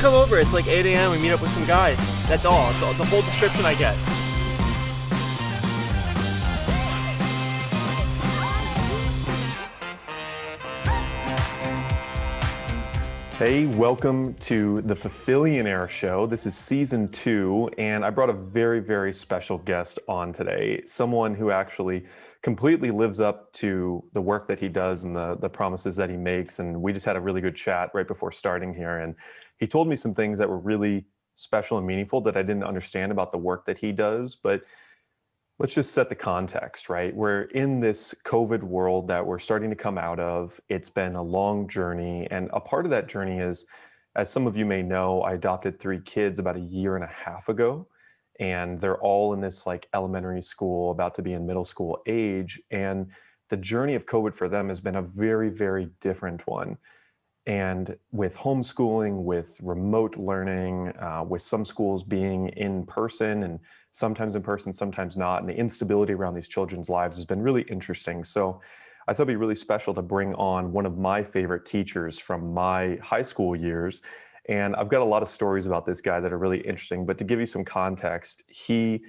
come over. It's like 8 a.m. We meet up with some guys. That's all. It's the whole description I get. Hey, welcome to the Fulfillionaire show. This is season 2, and I brought a very, very special guest on today. Someone who actually completely lives up to the work that he does and the promises that he makes. And we just had a really good chat right before starting here. And he told me some things that were really special and meaningful that I didn't understand about the work that he does. But let's just set the context, right? We're in this COVID world that we're starting to come out of. It's been a long journey. And a part of that journey is, as some of you may know, I adopted 3 kids about 1.5 years ago. And they're all in this like elementary school, about to be in middle school age. And the journey of COVID for them has been a very, very different one. And with homeschooling, with remote learning, with some schools being in person and sometimes in person, sometimes not, and the instability around these children's lives has been really interesting. So I thought it'd be really special to bring on one of my favorite teachers from my high school years. And I've got a lot of stories about this guy that are really interesting. But to give you some context, the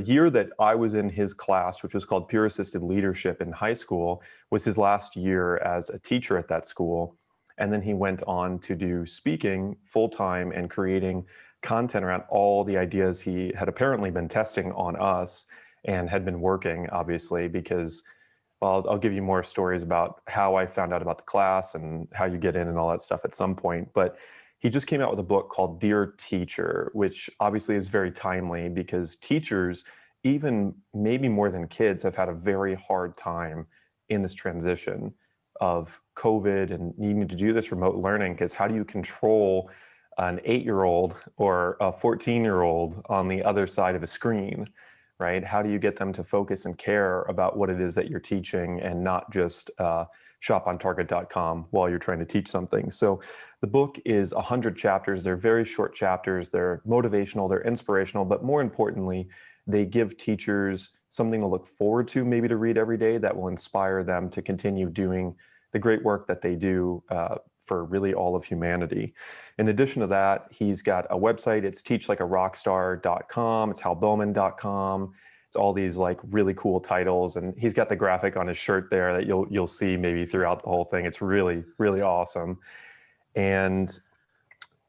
year that I was in his class, which was called Peer Assisted Leadership in high school, was his last year as a teacher at that school. And then he went on to do speaking full-time and creating content around all the ideas he had apparently been testing on us and had been working, obviously, because, well, I'll give you more stories about how I found out about the class and how you get in and all that stuff at some point. But he just came out with a book called Dear Teacher, which obviously is very timely because teachers, even maybe more than kids, have had a very hard time in this transition of COVID and needing to do this remote learning, because how do you control an 8-year-old or a 14-year-old on the other side of a screen, right? How do you get them to focus and care about what it is that you're teaching and not just shop on target.com while you're trying to teach something? So the book is 100 chapters. They're very short chapters. They're motivational, they're inspirational, but more importantly, they give teachers something to look forward to, maybe to read every day, that will inspire them to continue doing the great work that they do for really all of humanity. In addition to that, he's got a website. It's teachlikearockstar.com. It's halbowman.com. It's all these like really cool titles. And he's got the graphic on his shirt there that you'll see maybe throughout the whole thing. It's really, really awesome. And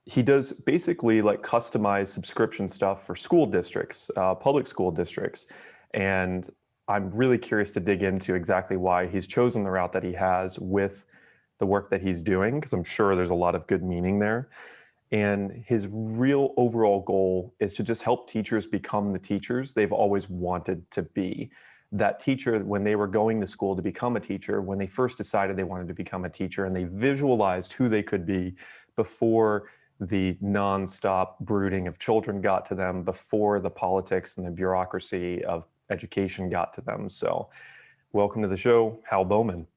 he does basically like customized subscription stuff for school districts, public school districts. And I'm really curious to dig into exactly why he's chosen the route that he has with the work that he's doing, because I'm sure there's a lot of good meaning there. And his real overall goal is to just help teachers become the teachers they've always wanted to be. That teacher, when they were going to school to become a teacher, when they first decided they wanted to become a teacher and they visualized who they could be before the nonstop brooding of children got to them, before the politics and the bureaucracy of education got to them. So welcome to the show, Hal Bowman.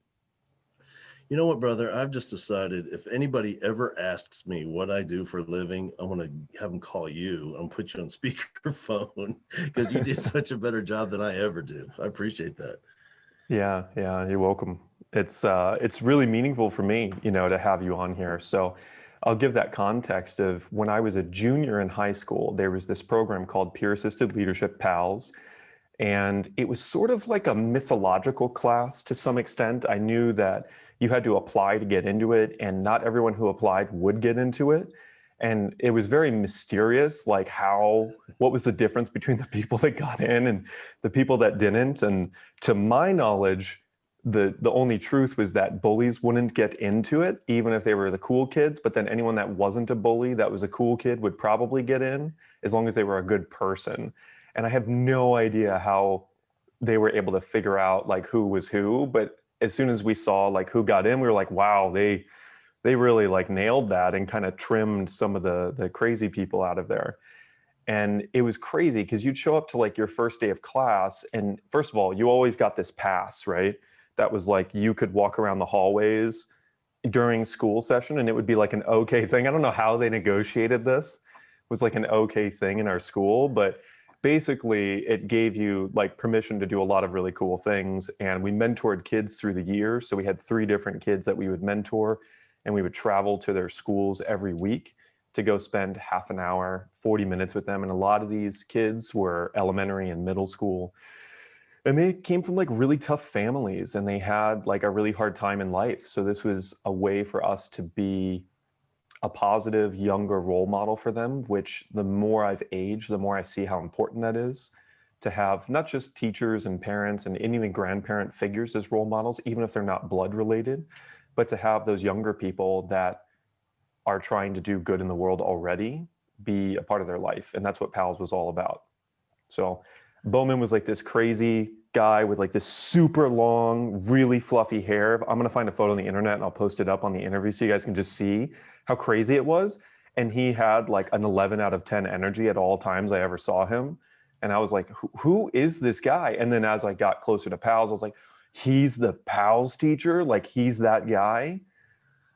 You know what, brother? I've just decided if anybody ever asks me what I do for a living, I'm going to have them call you and put you on speakerphone because you did such a better job than I ever do. I appreciate that. Yeah, you're welcome. It's really meaningful for me, to have you on here. So I'll give that context of when I was a junior in high school, there was this program called Peer Assisted Leadership, PALS. And it was sort of like a mythological class to some extent. I knew that you had to apply to get into it, and not everyone who applied would get into it. And it was very mysterious, like what was the difference between the people that got in and the people that didn't? And to my knowledge, the only truth was that bullies wouldn't get into it, even if they were the cool kids. But then anyone that wasn't a bully, that was a cool kid, would probably get in as long as they were a good person. And I have no idea how they were able to figure out like who was who. But as soon as we saw like who got in, we were like, wow, they really like nailed that and kind of trimmed some of the crazy people out of there. And it was crazy because you'd show up to like your first day of class. And first of all, you always got this pass, right? That was like, you could walk around the hallways during school session and it would be like an okay thing. I don't know how they negotiated this. It was like an okay thing in our school, but basically it gave you like permission to do a lot of really cool things. And we mentored kids through the year. So we had 3 different kids that we would mentor and we would travel to their schools every week to go spend half an hour, 40 minutes with them. And a lot of these kids were elementary and middle school. And they came from like really tough families and they had like a really hard time in life. So this was a way for us to be a positive younger role model for them, which the more I've aged, the more I see how important that is to have not just teachers and parents and even grandparent figures as role models, even if they're not blood related, but to have those younger people that are trying to do good in the world already be a part of their life. And that's what PALS was all about. So Bowman was like this crazy guy with like this super long, really fluffy hair. I'm going to find a photo on the internet and I'll post it up on the interview so you guys can just see how crazy it was. And he had like an 11 out of 10 energy at all times I ever saw him. And I was like, who is this guy? And then as I got closer to PALS, I was like, he's the PALS teacher. Like he's that guy.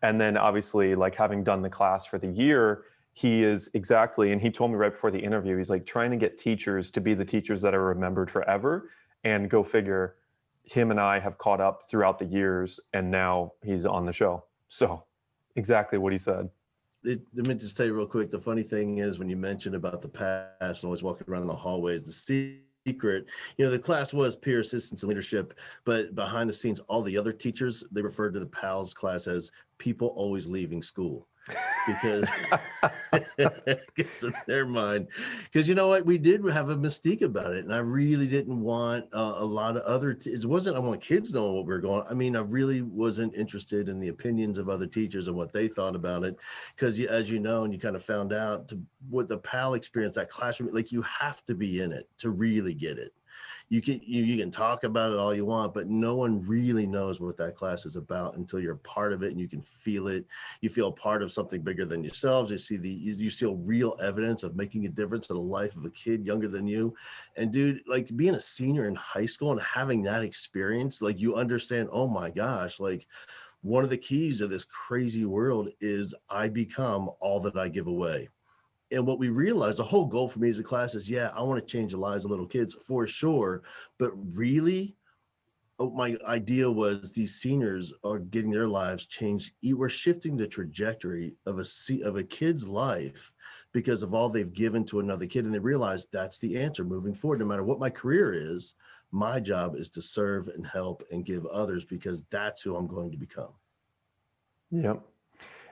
And then obviously like having done the class for the year, he is exactly, and he told me right before the interview, he's like trying to get teachers to be the teachers that are remembered forever. And go figure, him and I have caught up throughout the years and now he's on the show. So exactly what he said. Let me just tell you real quick. The funny thing is when you mentioned about the past and always walking around the hallways, the secret, the class was peer assistance and leadership, but behind the scenes, all the other teachers, they referred to the PALS class as people always leaving school. Because it's in their mind. Because you know what, we did have a mystique about it, and I really didn't want a lot of other. It wasn't I want kids knowing what we were going. I mean, I really wasn't interested in the opinions of other teachers and what they thought about it. Because as you know, and you kind of found out, with the PAL experience, that classroom, like you have to be in it to really get it. You can talk about it all you want, but no one really knows what that class is about until you're part of it and you can feel it. You feel part of something bigger than yourselves. You see real evidence of making a difference in the life of a kid younger than you. And dude, like being a senior in high school and having that experience, like you understand, oh my gosh, like one of the keys of this crazy world is I become all that I give away. And what we realized, the whole goal for me as a class is, yeah, I want to change the lives of little kids for sure. But really, my idea was these seniors are getting their lives changed. We're shifting the trajectory of a kid's life because of all they've given to another kid. And they realize that's the answer moving forward. No matter what my career is, my job is to serve and help and give others because that's who I'm going to become. Yep.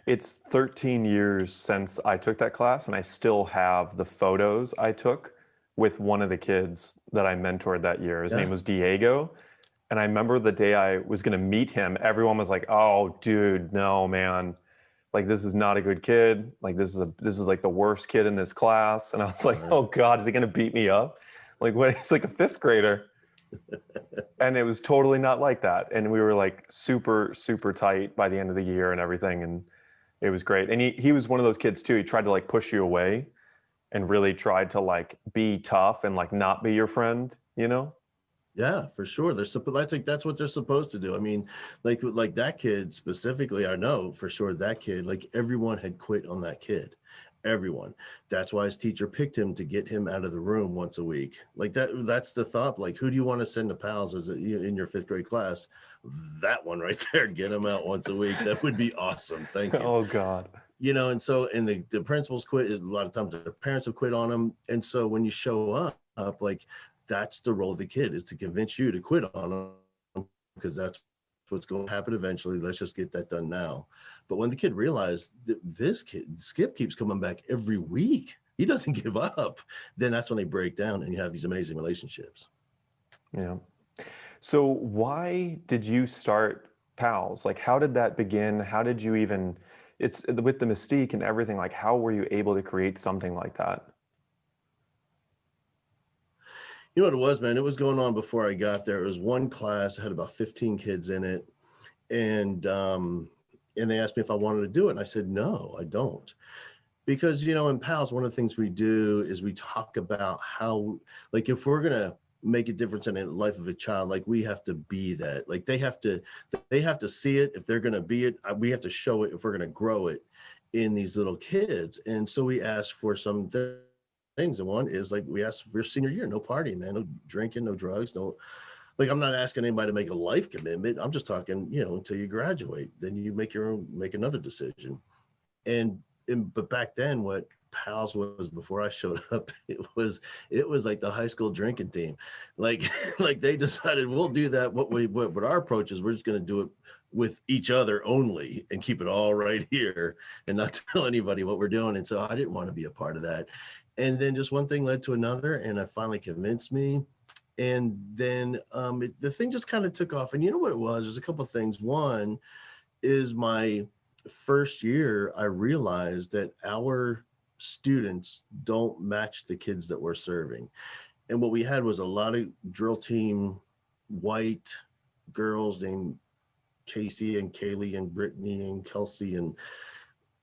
It's 13 years since I took that class, and I still have the photos I took with one of the kids that I mentored that year. His name was Diego. And I remember the day I was going to meet him, everyone was like, oh, dude, no, man. Like, this is not a good kid. Like, this is like the worst kid in this class. And I was like, oh, God, is he going to beat me up? Like, what? He's like a fifth grader. And it was totally not like that. And we were like super, super tight by the end of the year and everything. And it was great. And he was one of those kids too. He tried to like push you away and really tried to like be tough and like not be your friend, Yeah, for sure. That's what they're supposed to do. I mean, like that kid specifically, I know for sure that kid, like everyone had quit on that kid. Everyone. That's why his teacher picked him to get him out of the room once a week. Like that's the thought. Like, who do you want to send to PALS in your fifth grade class? That one right there, get him out once a week. That would be awesome. Thank you. Oh God. And so, and the principals quit. A lot of times the parents have quit on them. And so when you show up, like that's the role of the kid, is to convince you to quit on them because that's what's going to happen eventually. Let's just get that done now. But when the kid realized that this kid, Skip, keeps coming back every week, he doesn't give up, then that's when they break down and you have these amazing relationships. Yeah. So why did you start PALS? Like, how did that begin? How did you even, it's with the mystique and everything, like how were you able to create something like that? You know what it was, man? It was going on before I got there. It was one class, I had about 15 kids in it. And they asked me if I wanted to do it. And I said, no, I don't. Because, in PALS, one of the things we do is we talk about how, like, if we're going to make a difference in the life of a child, like we have to be that. Like they have to see it. If they're going to be it, we have to show it if we're going to grow it in these little kids. And so we asked for some things. And one is like, we asked for senior year, no partying, man, no drinking, no drugs, no. Like, I'm not asking anybody to make a life commitment. I'm just talking, until you graduate, then you make another decision. And but back then, what Pals was before I showed up, it was like the high school drinking team. Like like they decided we'll do that. What our approach is, we're just going to do it with each other only and keep it all right here and not tell anybody what we're doing. And so I didn't want to be a part of that. And then just one thing led to another, and it finally convinced me. And then the thing just kind of took off. And you know what it was? There's a couple of things. One is my first year, I realized that our students don't match the kids that we're serving. And what we had was a lot of drill team white girls named Casey and Kaylee and Brittany and Kelsey and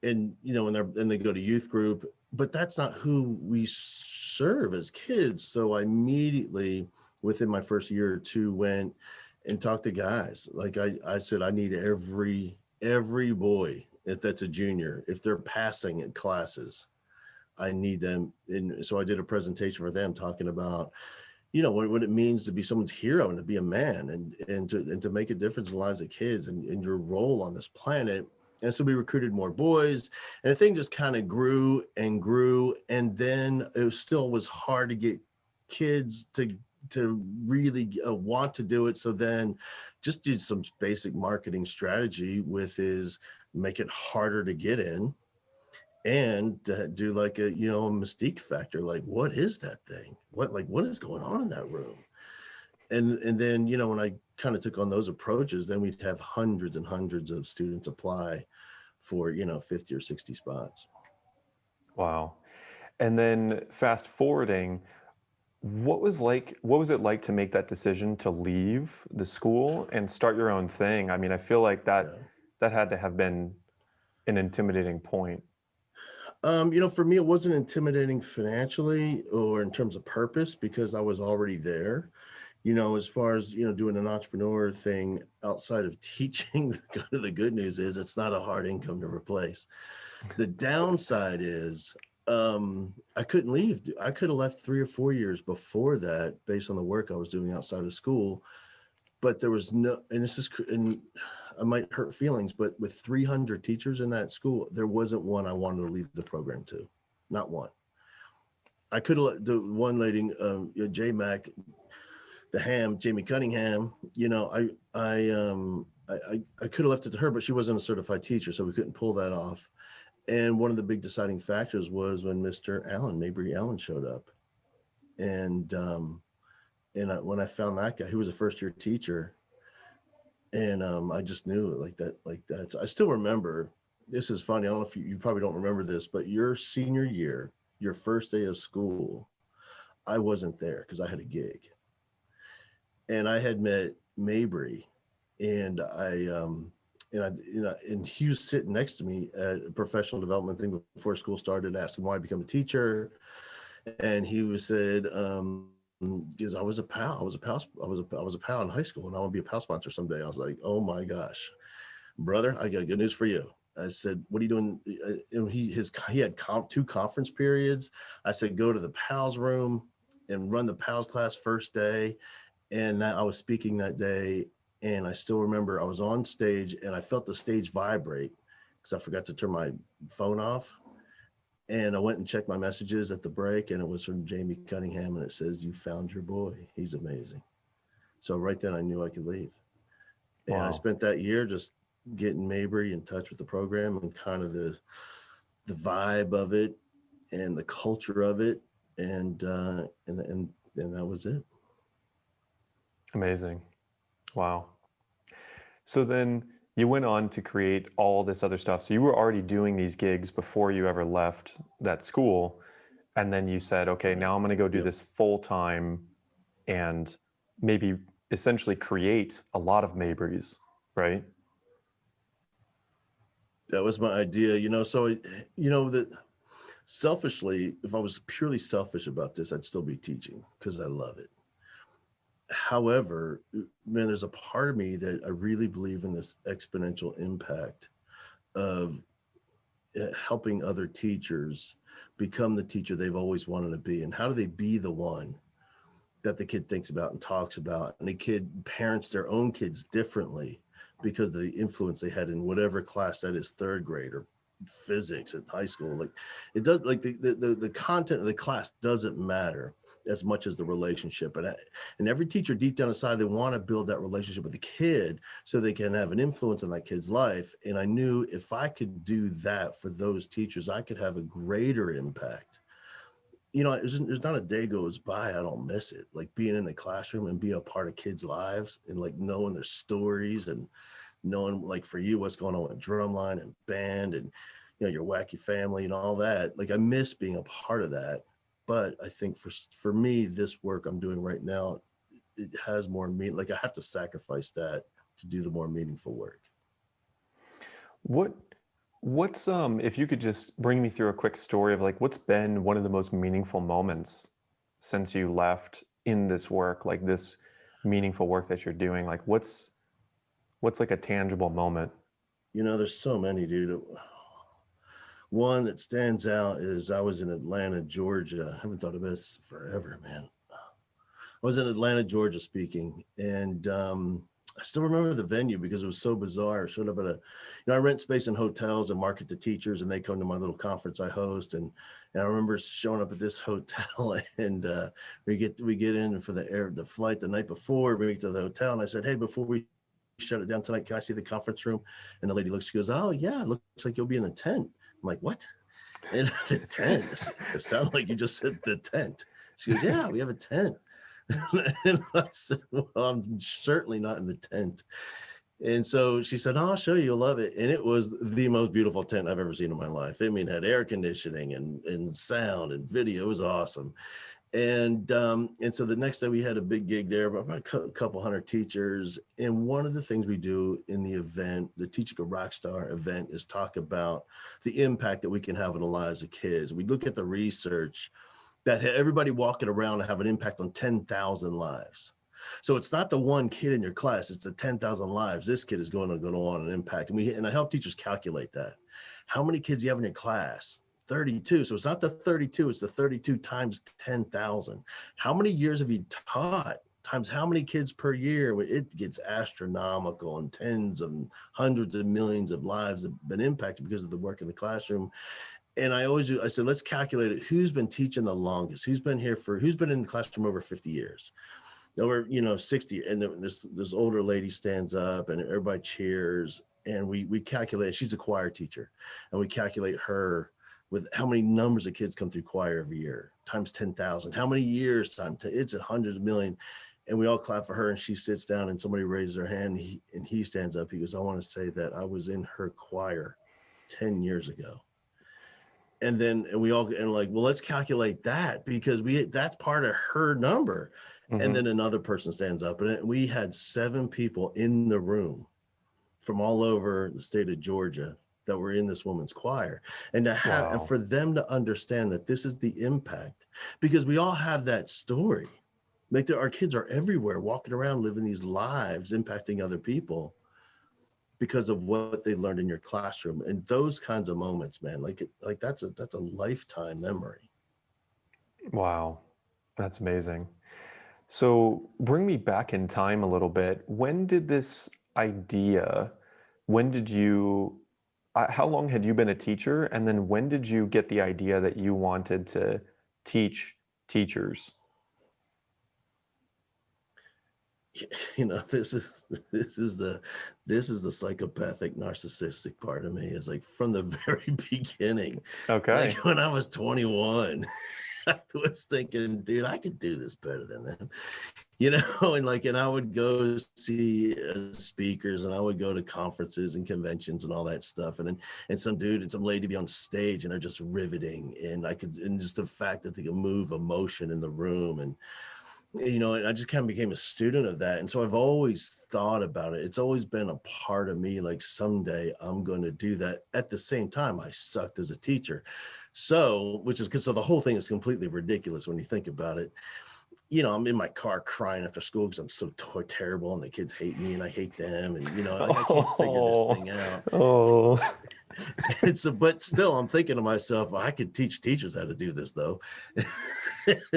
you know, and they go to youth group, but that's not who we serve as kids. So I immediately, within my first year or two, went and talked to guys. Like I said, I need every boy, if that's a junior, if they're passing in classes, I need them. And so I did a presentation for them talking about, you know, what it means to be someone's hero and to be a man and to make a difference in the lives of kids and your role on this planet. And so we recruited more boys, and the thing just kind of grew and grew. And then it still was hard to get kids to really want to do it. So then just did some basic marketing strategy with is make it harder to get in and do like a, you know, a mystique factor. Like, what is that thing? What is going on in that room? And then, you know, when I kind of took on those approaches, then we'd have hundreds and hundreds of students apply for, you know, 50 or 60 spots. Wow. And then fast forwarding, what was it like to make that decision to leave the school and start your own thing? I mean, I feel like that had to have been an intimidating point. You know, for me, it wasn't intimidating financially or in terms of purpose because I was already there. You know, as far as, you know, doing an entrepreneur thing outside of teaching, kind of the good news is it's not a hard income to replace. The downside is I couldn't leave. I could have left 3 or 4 years before that based on the work I was doing outside of school. But there was no, and I might hurt feelings, but with 300 teachers in that school, there wasn't one I wanted to leave the program to, not one. I could have, the one lady, J Mac, Jamie Cunningham, you know, I could have left it to her, but she wasn't a certified teacher, so we couldn't pull that off. And one of the big deciding factors was when Mr. Allen, Mabry Allen, showed up. And when I found that guy, he was a first year teacher, and I just knew like that. So I still remember. This is funny. I don't know if you probably don't remember this, but your senior year, your first day of school, I wasn't there because I had a gig, and I had met Mabry, and and he was sitting next to me at a professional development thing before school started, asked him why I become a teacher. And he said, because I was a pal, I was a pal in high school, and I want to be a pal sponsor someday. I was like, oh my gosh, brother, I got good news for you. I said, what are you doing? And he had 2 conference periods. I said, go to the pals room and run the pals class first day. And I was speaking that day, and I still remember I was on stage and I felt the stage vibrate because I forgot to turn my phone off. And I went and checked my messages at the break, and it was from Jamie Cunningham, and it says, you found your boy. He's amazing. So right then I knew I could leave. And I spent that year just getting Mabry in touch with the program and kind of the vibe of it and the culture of it. And that was it. Amazing. Wow. So then you went on to create all this other stuff. So you were already doing these gigs before you ever left that school. And then you said, okay, now I'm going to go do this full time and maybe essentially create a lot of Mabrys, right? That was my idea, you know. So, you know, that selfishly, if I was purely selfish about this, I'd still be teaching because I love it. However, man, there's a part of me that I really believe in this exponential impact of helping other teachers become the teacher they've always wanted to be. And how do they be the one that the kid thinks about and talks about? And the kid parents their own kids differently because of the influence they had in whatever class that is, 3rd grade or physics at high school. Like it does, like the content of the class doesn't matter as much as the relationship. And every teacher deep down inside, they want to build that relationship with the kid so they can have an influence on that kid's life. And I knew if I could do that for those teachers, I could have a greater impact. You know, there's not a day goes by I don't miss it. Like being in the classroom and being a part of kids' lives and like knowing their stories and knowing, like, for you, what's going on with drumline and band and, you know, your wacky family and all that. Like I miss being a part of that. But I think for me, this work I'm doing right now, it has more meaning. Like I have to sacrifice that to do the more meaningful work. What's if you could just bring me through a quick story of like what's been one of the most meaningful moments since you left in this work, like this meaningful work that you're doing, like what's like a tangible moment? You know, there's so many, dude. One that stands out is I was in Atlanta, Georgia. I haven't thought of this forever, man. I was in Atlanta, Georgia speaking, and I still remember the venue because it was so bizarre. I showed up at I rent space in hotels and market to teachers, and they come to my little conference I host. And I remember showing up at this hotel, and we get in for the flight the night before. We get to the hotel, and I said, "Hey, before we shut it down tonight, can I see the conference room?" And the lady looks, she goes, "Oh yeah, it looks like you'll be in the tent." I'm like, "What? In the tent? It sounded like you just said the tent." She goes, "Yeah, we have a tent." And I said, "Well, I'm certainly not in the tent." And so she said, "Oh, I'll show you, you'll love it." And it was the most beautiful tent I've ever seen in my life. I mean, it had air conditioning and sound and video. It was awesome. And so the next day we had a big gig there, about a couple hundred teachers. And one of the things we do in the event, the Teaching a Rockstar event, is talk about the impact that we can have in the lives of kids. We look at the research that everybody walking around have an impact on 10,000 lives. So it's not the one kid in your class, it's the 10,000 lives this kid is going to go on and impact. And I help teachers calculate that. How many kids you have in your class? 32. So it's not the 32, it's the 32 times 10,000. How many years have you taught times how many kids per year? It gets astronomical, and tens of hundreds of millions of lives have been impacted because of the work in the classroom. And I said, let's calculate it. Who's been teaching the longest? Who's been in the classroom over 50 years? Over, 60. And this older lady stands up and everybody cheers. And we calculate, she's a choir teacher, and we calculate her with how many numbers of kids come through choir every year, times 10,000. How many years it's at hundreds of million. And we all clap for her, and she sits down, and somebody raises their hand, and he stands up. He goes, "I want to say that I was in her choir 10 years ago." And like, well, let's calculate that because that's part of her number. Mm-hmm. And then another person stands up, and we had 7 people in the room from all over the state of Georgia that were in this woman's choir. And to have, and for them to understand that this is the impact, because we all have that story. Like our kids are everywhere walking around, living these lives, impacting other people because of what they learned in your classroom. And those kinds of moments, man, like that's a lifetime memory. Wow, that's amazing. So bring me back in time a little bit. When did this idea, how long had you been a teacher? And then when did you get the idea that you wanted to teach teachers? This is the psychopathic narcissistic part of me, is like from the very beginning. Okay. Like when I was 21, I was thinking, dude, I could do this better than them. And I would go see speakers, and I would go to conferences and conventions and all that stuff. And some dude and some lady be on stage, and they're just riveting. And just the fact that they can move emotion in the room. And I just kind of became a student of that. And so I've always thought about it. It's always been a part of me, like someday I'm going to do that. At the same time, I sucked as a teacher. So the whole thing is completely ridiculous when you think about it. I'm in my car crying after school because I'm so terrible, and the kids hate me and I hate them. And, I can't figure this thing out. Oh. And so, but still, I'm thinking to myself, I could teach teachers how to do this though.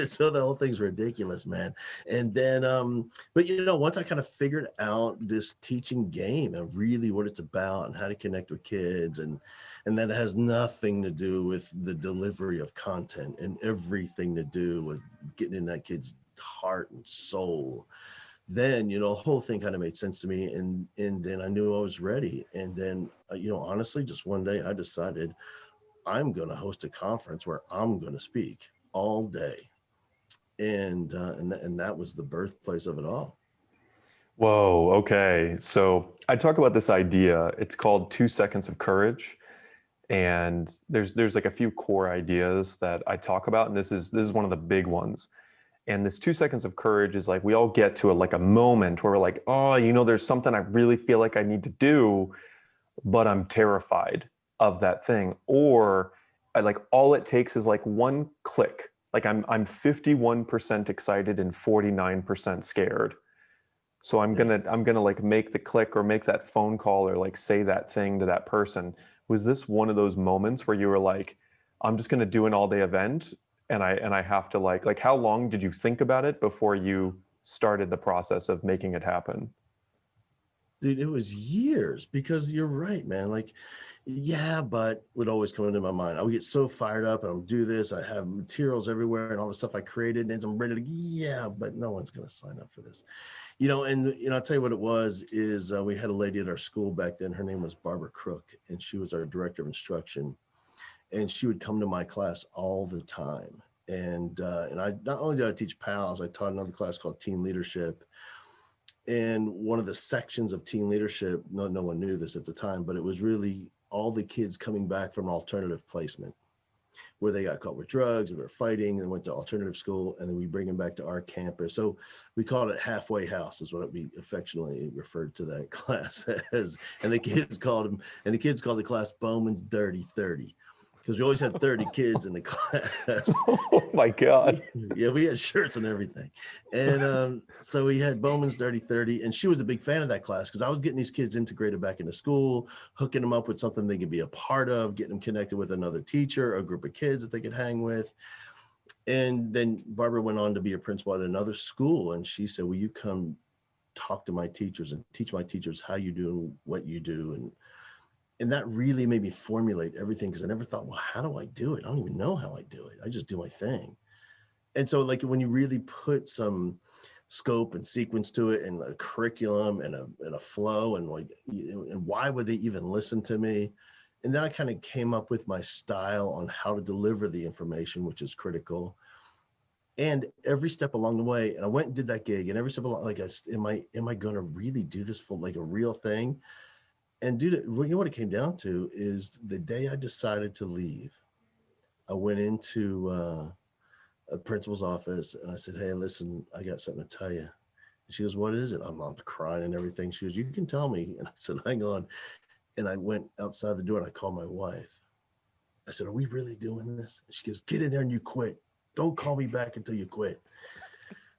So the whole thing's ridiculous, man. And then, but once I kind of figured out this teaching game and really what it's about and how to connect with kids, and that has nothing to do with the delivery of content and everything to do with getting in that kid's heart and soul, then the whole thing kind of made sense to me, and then I knew I was ready. And then honestly, just one day I decided I'm going to host a conference where I'm going to speak all day, and that was the birthplace of it all. Whoa, okay. So I talk about this idea. It's called 2 seconds of courage. And there's like a few core ideas that I talk about, and this is one of the big ones. And this 2 seconds of courage is like we all get to a moment where we're like, oh, there's something I really feel like I need to do, but I'm terrified of that thing. Or all it takes is like one click. Like I'm 51% excited and 49% scared. So I'm gonna like make the click or make that phone call or like say that thing to that person. Was this one of those moments where you were like, I'm just gonna do an all day event and I have to like how long did you think about it before you started the process of making it happen? Dude, it was years, because you're right, man. Like, yeah, but would always come into my mind. I would get so fired up and I'm do this. I have materials everywhere and all the stuff I created, and I'm ready to, yeah, but no one's going to sign up for this. And I'll tell you what it was is we had a lady at our school back then. Her name was Barbara Crook, and she was our director of instruction. And she would come to my class all the time. And I not only did I teach PALS, I taught another class called Teen Leadership. And one of the sections of teen leadership, no one knew this at the time, but it was really all the kids coming back from alternative placement, where they got caught with drugs or they're fighting and went to alternative school, and then we bring them back to our campus. So we called it halfway house, is what we affectionately referred to that class as. And the kids called the class Bowman's Dirty 30, because we always had 30 kids in the class. Oh my God. Yeah, we had shirts and everything. And so we had Bowman's Dirty 30, and she was a big fan of that class because I was getting these kids integrated back into school, hooking them up with something they could be a part of, getting them connected with another teacher, a group of kids that they could hang with. And then Barbara went on to be a principal at another school, and she said, will you come talk to my teachers and teach my teachers how you do and what you do? And that really made me formulate everything, because I never thought, well, how do I do it? I don't even know how I do it. I just do my thing. And so, like, when you really put some scope and sequence to it, and a curriculum and a flow, and like, and why would they even listen to me? And then I kind of came up with my style on how to deliver the information, which is critical. And every step along the way, and I went and did that gig, and every step along, like, am I going to really do this for like a real thing? And dude, what it came down to is the day I decided to leave, I went into a principal's office and I said, hey, listen, I got something to tell you. And she goes, what is it? I'm crying and everything. She goes, you can tell me. And I said, hang on. And I went outside the door and I called my wife. I said, are we really doing this? And she goes, get in there and you quit. Don't call me back until you quit.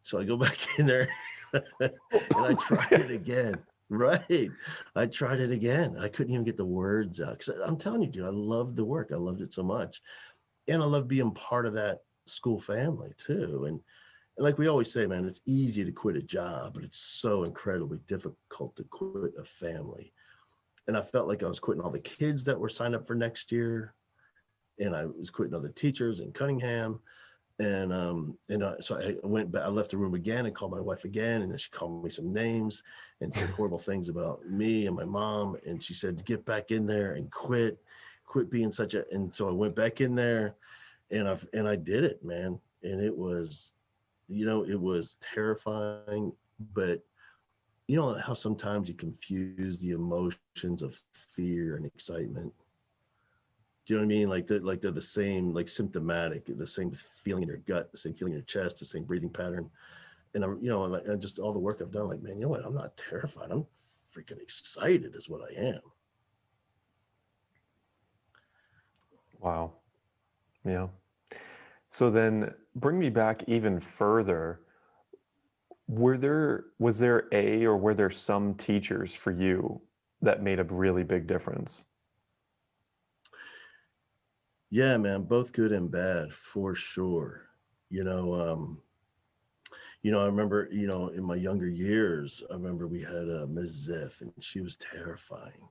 So I go back in there and I tried it again. Right. I tried it again. I couldn't even get the words out, because I'm telling you, dude, I loved the work. I loved it so much. And I love being part of that school family too. And like we always say, man, it's easy to quit a job, but it's so incredibly difficult to quit a family. And I felt like I was quitting all the kids that were signed up for next year. And I was quitting other teachers in Cunningham. So I went back, I left the room again and called my wife again. And then she called me some names and said horrible things about me and my mom. And she said, get back in there and quit being such a, and so I went back in there and I did it, man. And it was, it was terrifying, but you know how sometimes you confuse the emotions of fear and excitement. Do you know what I mean? Like they're the same, like symptomatic, the same feeling in your gut, the same feeling in your chest, the same breathing pattern. And and just all the work I've done, like, man, you know what? I'm not terrified. I'm freaking excited is what I am. Wow. Yeah. So then bring me back even further. Was there or were there some teachers for you that made a really big difference? Yeah, man, both good and bad for sure. You know, I remember, in my younger years, I remember we had Ms. Ziff, and she was terrifying.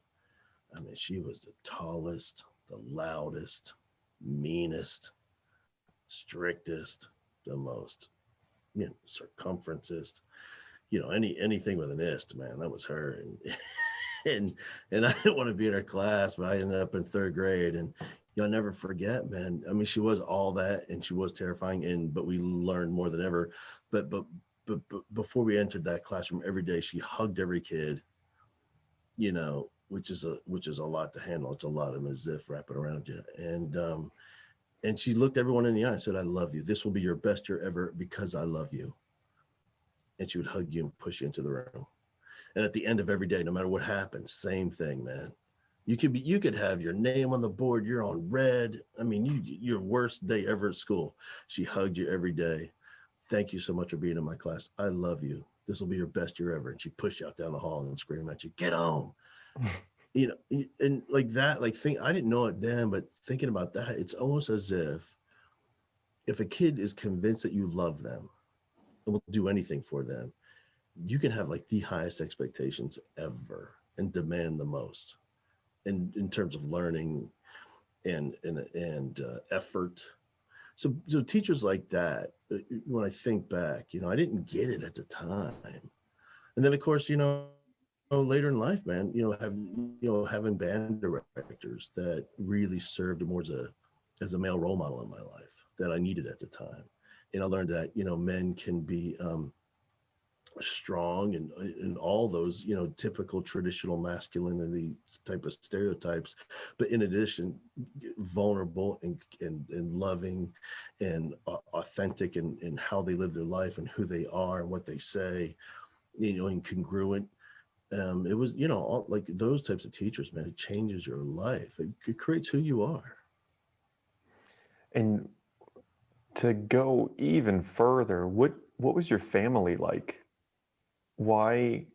I mean, she was the tallest, the loudest, meanest, strictest, the most, circumferencest. Anything with an ist, man, that was her. And and I didn't want to be in her class, but I ended up in third grade, and I'll never forget, man. I mean, she was all that, and she was terrifying, and but we learned more than ever. But before we entered that classroom, every day she hugged every kid, which is a lot to handle. It's a lot of as if wrapping around you, and she looked everyone in the eye and said, "I love you. This will be your best year ever because I love you." And she would hug you and push you into the room. And at the end of every day, no matter what happens, same thing, man. You could have your name on the board, you're on red. I mean, your worst day ever at school. She hugged you every day. Thank you so much for being in my class. I love you. This will be your best year ever. And she pushed you out down the hall and screamed at you, get home. And like that, I didn't know it then, but thinking about that, it's almost as if a kid is convinced that you love them and will do anything for them, you can have like the highest expectations ever and demand the most in terms of learning and effort. So teachers like that, when I think back, I didn't get it at the time. And then of course, later in life, man, having band directors that really served more as a male role model in my life that I needed at the time. And I learned that, men can be strong and all those typical traditional masculinity type of stereotypes, but in addition vulnerable and loving and authentic in how they live their life and who they are and what they say, and congruent. It was all, like those types of teachers, man, it changes your life. It creates who you are. And to go even further, what was your family like? Why?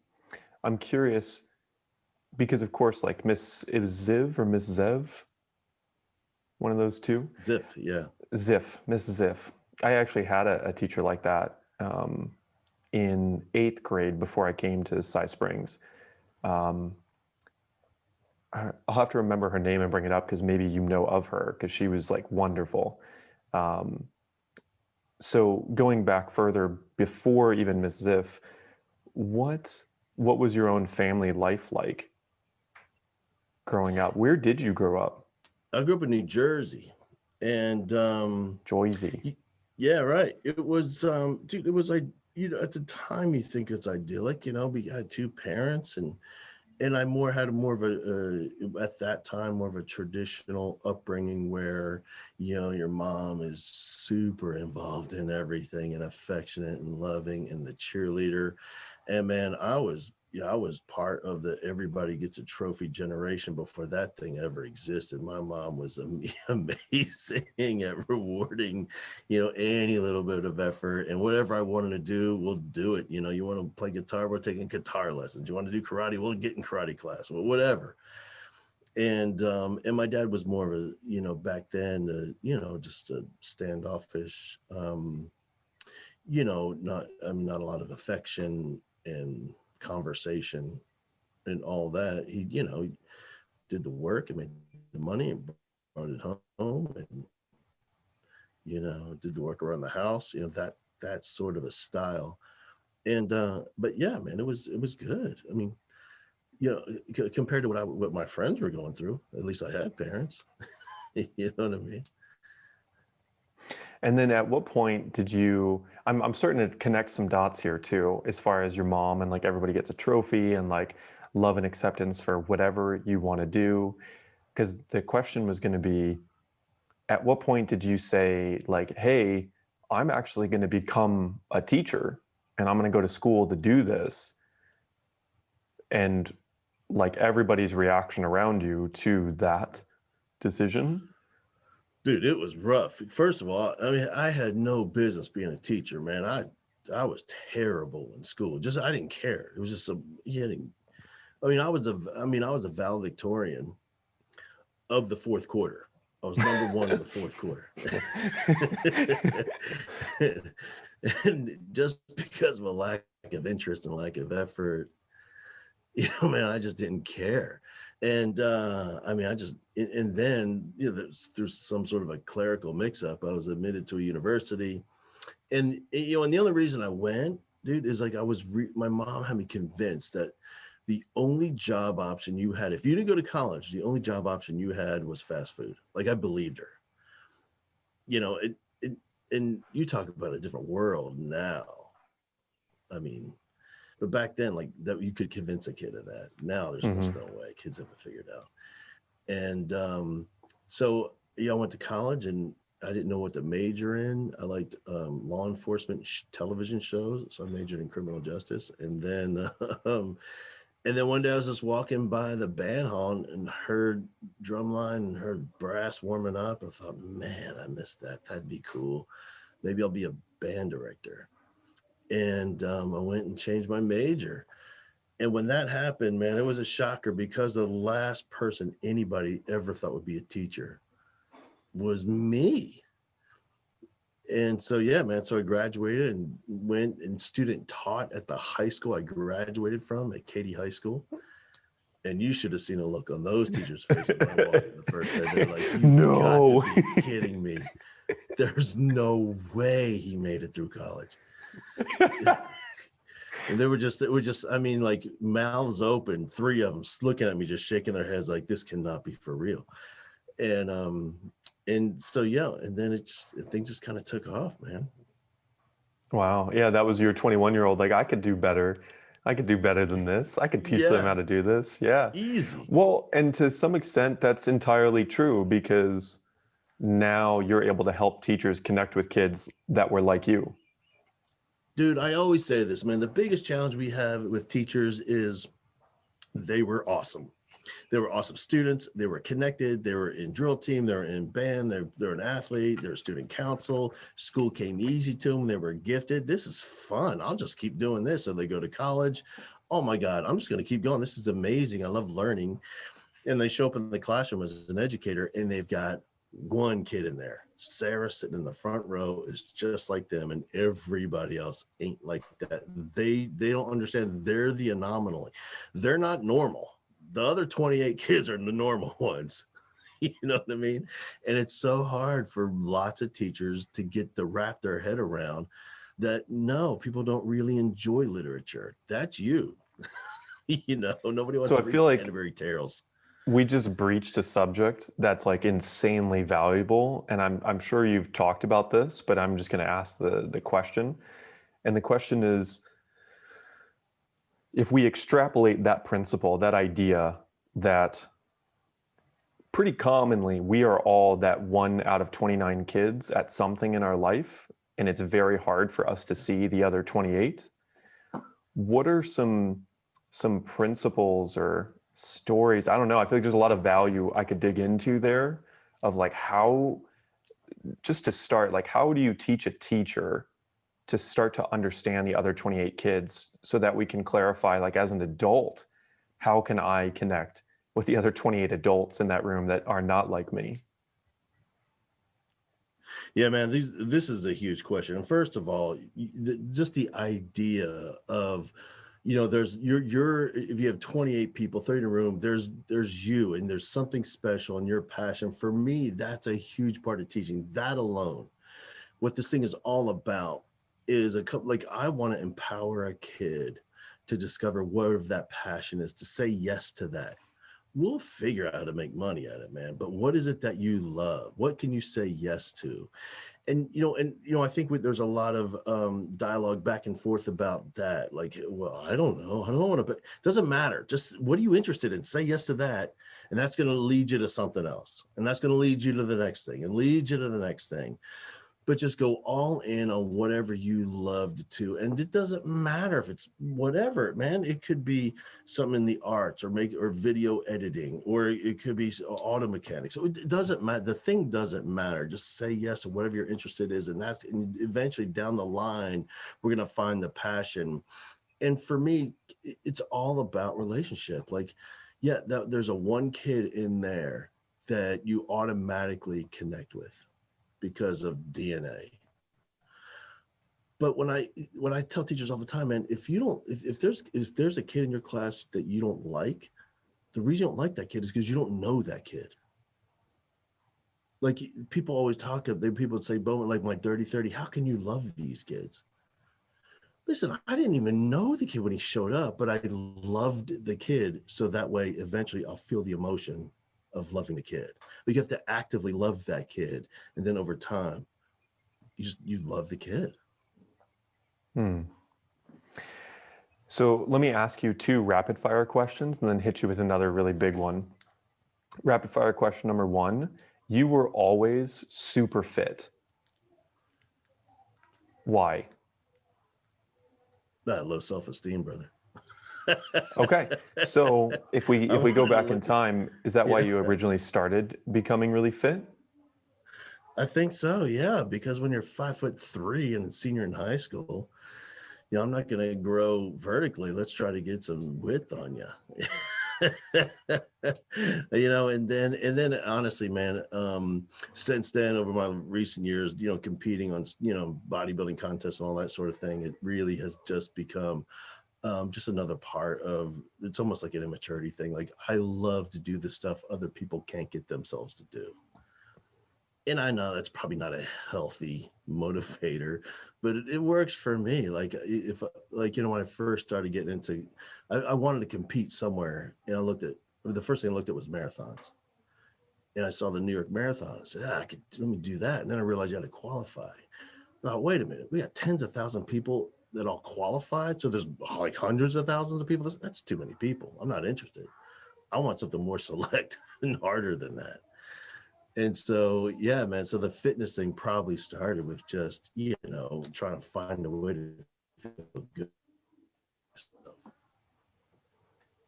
I'm curious because of course, like it was Ziv or Miss Zev, one of those two. Ziff, yeah. Miss Ziff. I actually had a teacher like that in 8th grade before I came to Cy Springs. Um, I'll have to remember her name and bring it up because maybe you know of her because she was like wonderful. Um, so going back further before even Miss Ziff, what was your own family life like growing up? Where did you grow up? I grew up in New Jersey, and Joyzy. yeah, right. It was, dude. It was like, at the time you think it's idyllic. We had two parents, and I had more of at that time more of a traditional upbringing where your mom is super involved in everything and affectionate and loving and the cheerleader. And man, I was part of the everybody gets a trophy generation before that thing ever existed. My mom was amazing at rewarding, any little bit of effort, and whatever I wanted to do, we'll do it. You want to play guitar, we're taking guitar lessons. You want to do karate, we'll get in karate class, well, whatever. And my dad was more of a, back then, just a standoffish, not a lot of affection and conversation and all that. He, did the work and made the money and brought it home, and did the work around the house. That's sort of a style. And but yeah, man, it was good. I mean, compared to what my friends were going through, at least I had parents. You know what I mean? And then at what point did you, I'm starting to connect some dots here too, as far as your mom and like everybody gets a trophy and like love and acceptance for whatever you want to do. Because the question was going to be, at what point did you say like, hey, I'm actually going to become a teacher and I'm going to go to school to do this? And like everybody's reaction around you to that decision? Dude, it was rough. First of all, I mean, I had no business being a teacher, man. I was terrible in school. Just I didn't care. It was just I mean, I was a valedictorian of the fourth quarter. I was number one in the fourth quarter. And just because of a lack of interest and lack of effort, man, I just didn't care. And I mean, and then, through some sort of a clerical mix up, I was admitted to a university. And, and the only reason I went, dude, is like my mom had me convinced that the only job option you had, if you didn't go to college, the only job option you had was fast food. Like, I believed her. It and you talk about a different world now. I mean, but back then, like that, you could convince a kid of that. Now there's Hmm. just no way kids have it figured out. And so I went to college and I didn't know what to major in. I liked law enforcement television shows, so I majored in criminal justice. And then one day I was just walking by the band hall and heard drumline and heard brass warming up. I thought, man, I missed that. That'd be cool. Maybe I'll be a band director. And I went and changed my major. And when that happened, man, it was a shocker because the last person anybody ever thought would be a teacher was me. And so, yeah, man, so I graduated and went and student taught at the high school I graduated from at Katy High School. And you should have seen the look on those teachers' faces when I walked in the first day. They're like, you've got to No. be kidding me. There's no way he made it through college. And I mean, like mouths open, three of them looking at me, just shaking their heads like this cannot be for real. And so, yeah, and then things just kind of took off, man. Wow. Yeah, that was your 21-year-old. Like, I could do better. I could do better than this. I could teach them Yeah, how to do this. Yeah. easy. Well, and to some extent, that's entirely true because now you're able to help teachers connect with kids that were like you. Dude, I always say this, man. The biggest challenge we have with teachers is they were awesome. They were awesome students. They were connected. They were in drill team. They were in band. They're an athlete. They're student council. School came easy to them. They were gifted. This is fun. I'll just keep doing this. So they go to college. Oh my God, I'm just going to keep going. This is amazing. I love learning. And they show up in the classroom as an educator and they've got one kid in there. Sarah sitting in the front row is just like them, and everybody else ain't like that. They don't understand. They're the anomaly. They're not normal. The other 28 kids are the normal ones. You know what I mean? And it's so hard for lots of teachers to get to wrap their head around that. No, people don't really enjoy literature. That's you. Nobody wants So I to feel read like Canterbury Tales. we just breached a subject that's like insanely valuable. And I'm sure you've talked about this, but I'm just going to ask the question. And the question is, if we extrapolate that principle, that idea that pretty commonly we are all that 1 out of 29 kids at something in our life, and it's very hard for us to see the other 28. What are some principles or stories? I don't know. I feel like there's a lot of value I could dig into there of like how, just to start, like how do you teach a teacher to start to understand the other 28 kids so that we can clarify, like as an adult, how can I connect with the other 28 adults in that room that are not like me? Yeah, man, this is a huge question. And first of all, just the idea of, there's you're if you have 28 people, 30 in a room, there's you and there's something special and your passion. For me, that's a huge part of teaching. That alone, what this thing is all about is like I want to empower a kid to discover what that passion is, to say yes to that. We'll figure out how to make money at it, man. But what is it that you love? What can you say yes to? And I think there's a lot of dialogue back and forth about that. Like, well, I don't know. I don't want to. Doesn't matter. Just what are you interested in? Say yes to that, and that's going to lead you to something else, and that's going to lead you to the next thing, and lead you to the next thing. But just go all in on whatever you loved to. And it doesn't matter if it's whatever, man. It could be something in the arts or video editing, or it could be auto mechanics. So it doesn't matter. The thing doesn't matter. Just say yes to whatever you're interested in. And eventually down the line, we're going to find the passion. And for me, it's all about relationship. Like, yeah, there's a one kid in there that you automatically connect with because of DNA. But when I tell teachers all the time, man, if there's a kid in your class that you don't like, the reason you don't like that kid is because you don't know that kid. Like people always people would say, Bowman, like my dirty 30, how can you love these kids? Listen, I didn't even know the kid when he showed up, but I loved the kid. So that way, eventually I'll feel the emotion of loving the kid. But you have to actively love that kid. And then over time, you love the kid. So let me ask you 2 rapid fire questions and then hit you with another really big one. Rapid fire question number 1, you were always super fit. Why? Low self-esteem, brother. Okay. So if we go back in time, is that why you originally started becoming really fit? I think so, yeah. Because when you're 5'3" and a senior in high school, I'm not going to grow vertically. Let's try to get some width on you. And then honestly, man, since then, over my recent years, competing on, bodybuilding contests and all that sort of thing, it really has just become just another part of, it's almost like an immaturity thing. Like I love to do the stuff other people can't get themselves to do. And I know that's probably not a healthy motivator, but it works for me. Like when I first started getting into, I wanted to compete somewhere, and the first thing I looked at was marathons, and I saw the New York Marathon. I said, let me do that. And then I realized you had to qualify. Now, wait a minute, we got tens of thousands of people that all qualified. So there's like hundreds of thousands of people. That's too many people. I'm not interested. I want something more select and harder than that. And so, yeah, man. So the fitness thing probably started with just, trying to find a way to feel good.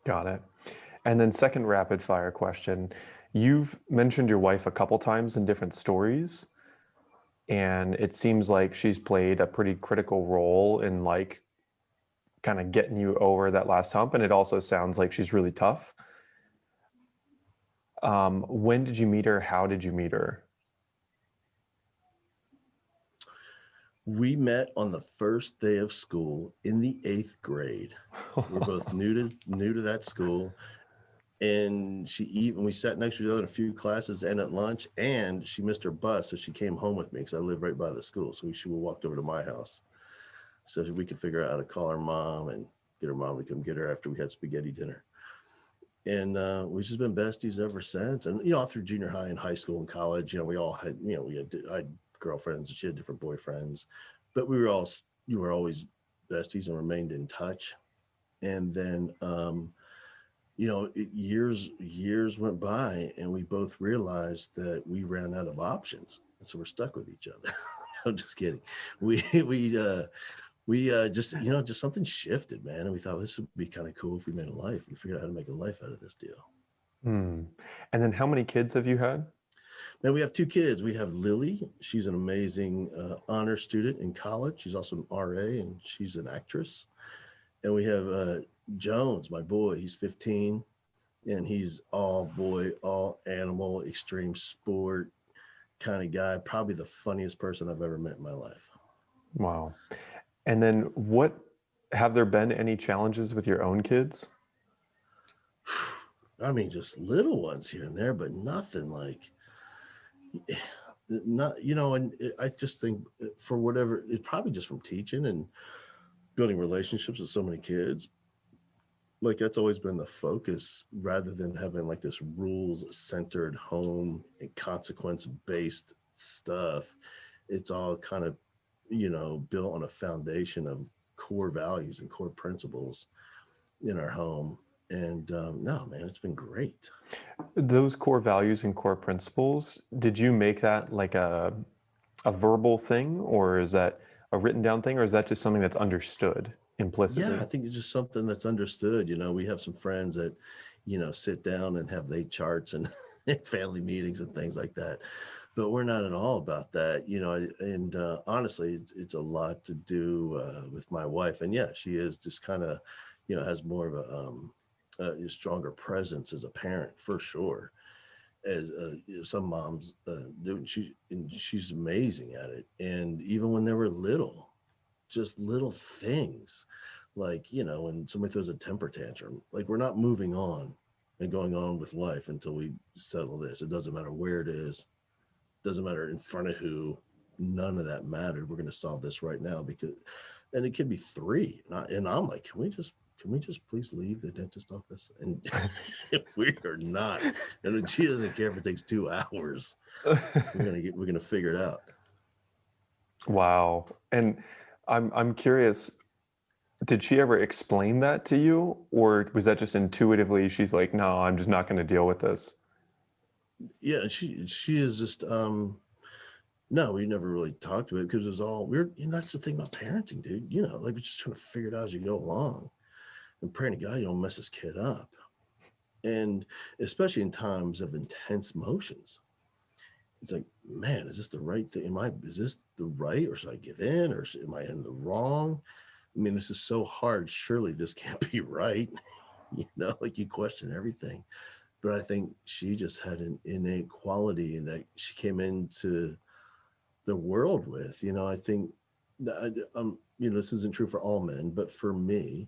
Got it. And then second rapid fire question. You've mentioned your wife a couple times in different stories, and it seems like she's played a pretty critical role in like kind of getting you over that last hump. And it also sounds like she's really tough. When did you meet her? How did you meet her? We met on the first day of school in the 8th grade. We're both new to that school. And we sat next to each other in a few classes and at lunch, and she missed her bus. So she came home with me because I live right by the school. So she walked over to my house so we could figure out how to call her mom and get her mom to come get her after we had spaghetti dinner. And we've just been besties ever since. And, all through junior high and high school and college, we all had, I had girlfriends and she had different boyfriends, but you were always besties and remained in touch. And then, years went by and we both realized that we ran out of options. And so we're stuck with each other. I'm just kidding. We just, just something shifted, man. And we thought this would be kind of cool if we made a life. We figured out how to make a life out of this deal. And then how many kids have you had? Man, we have 2 kids. We have Lily. She's an amazing honor student in college. She's also an RA and she's an actress. And we have Jones, my boy. He's 15 and he's all boy, all animal, extreme sport kind of guy. Probably the funniest person I've ever met in my life. Wow. And then have there been any challenges with your own kids? I mean, just little ones here and there, but nothing like, and I just think for whatever, it's probably just from teaching and building relationships with so many kids. Like that's always been the focus rather than having like this rules centered home and consequence based stuff. It's all kind of, built on a foundation of core values and core principles in our home. And no, man, it's been great. Those core values and core principles, did you make that like a verbal thing, or is that a written down thing, or is that just something that's understood implicitly? Yeah, I think it's just something that's understood. We have some friends that, sit down and have they charts and family meetings and things like that. But we're not at all about that, and honestly, it's a lot to do with my wife. And yeah, she is just kind of, has more of a stronger presence as a parent for sure. as some moms do. She's amazing at it. And even when they were little, just little things like, when somebody throws a temper tantrum, like we're not moving on and going on with life until we settle this. It doesn't matter where it is, doesn't matter in front of who, none of that mattered. We're going to solve this right now because, and it could be three. And I'm like, can we just please leave the dentist office? And we are not. And she doesn't care if it takes 2 hours. We're gonna figure it out. Wow. And I'm curious, did she ever explain that to you, or was that just intuitively she's like, no, I'm just not going to deal with this? Yeah, she is just no, we never really talked to it because it was all weird. That's the thing about parenting, dude. Like we're just trying to figure it out as you go along and praying to God you don't mess this kid up. And especially in times of intense motions. It's like, man, is this the right thing? Is this the right, or should I give in, or am I in the wrong? I mean, this is so hard. Surely this can't be right. Like you question everything. But I think she just had an innate quality that she came into the world with. I think that this isn't true for all men, but for me,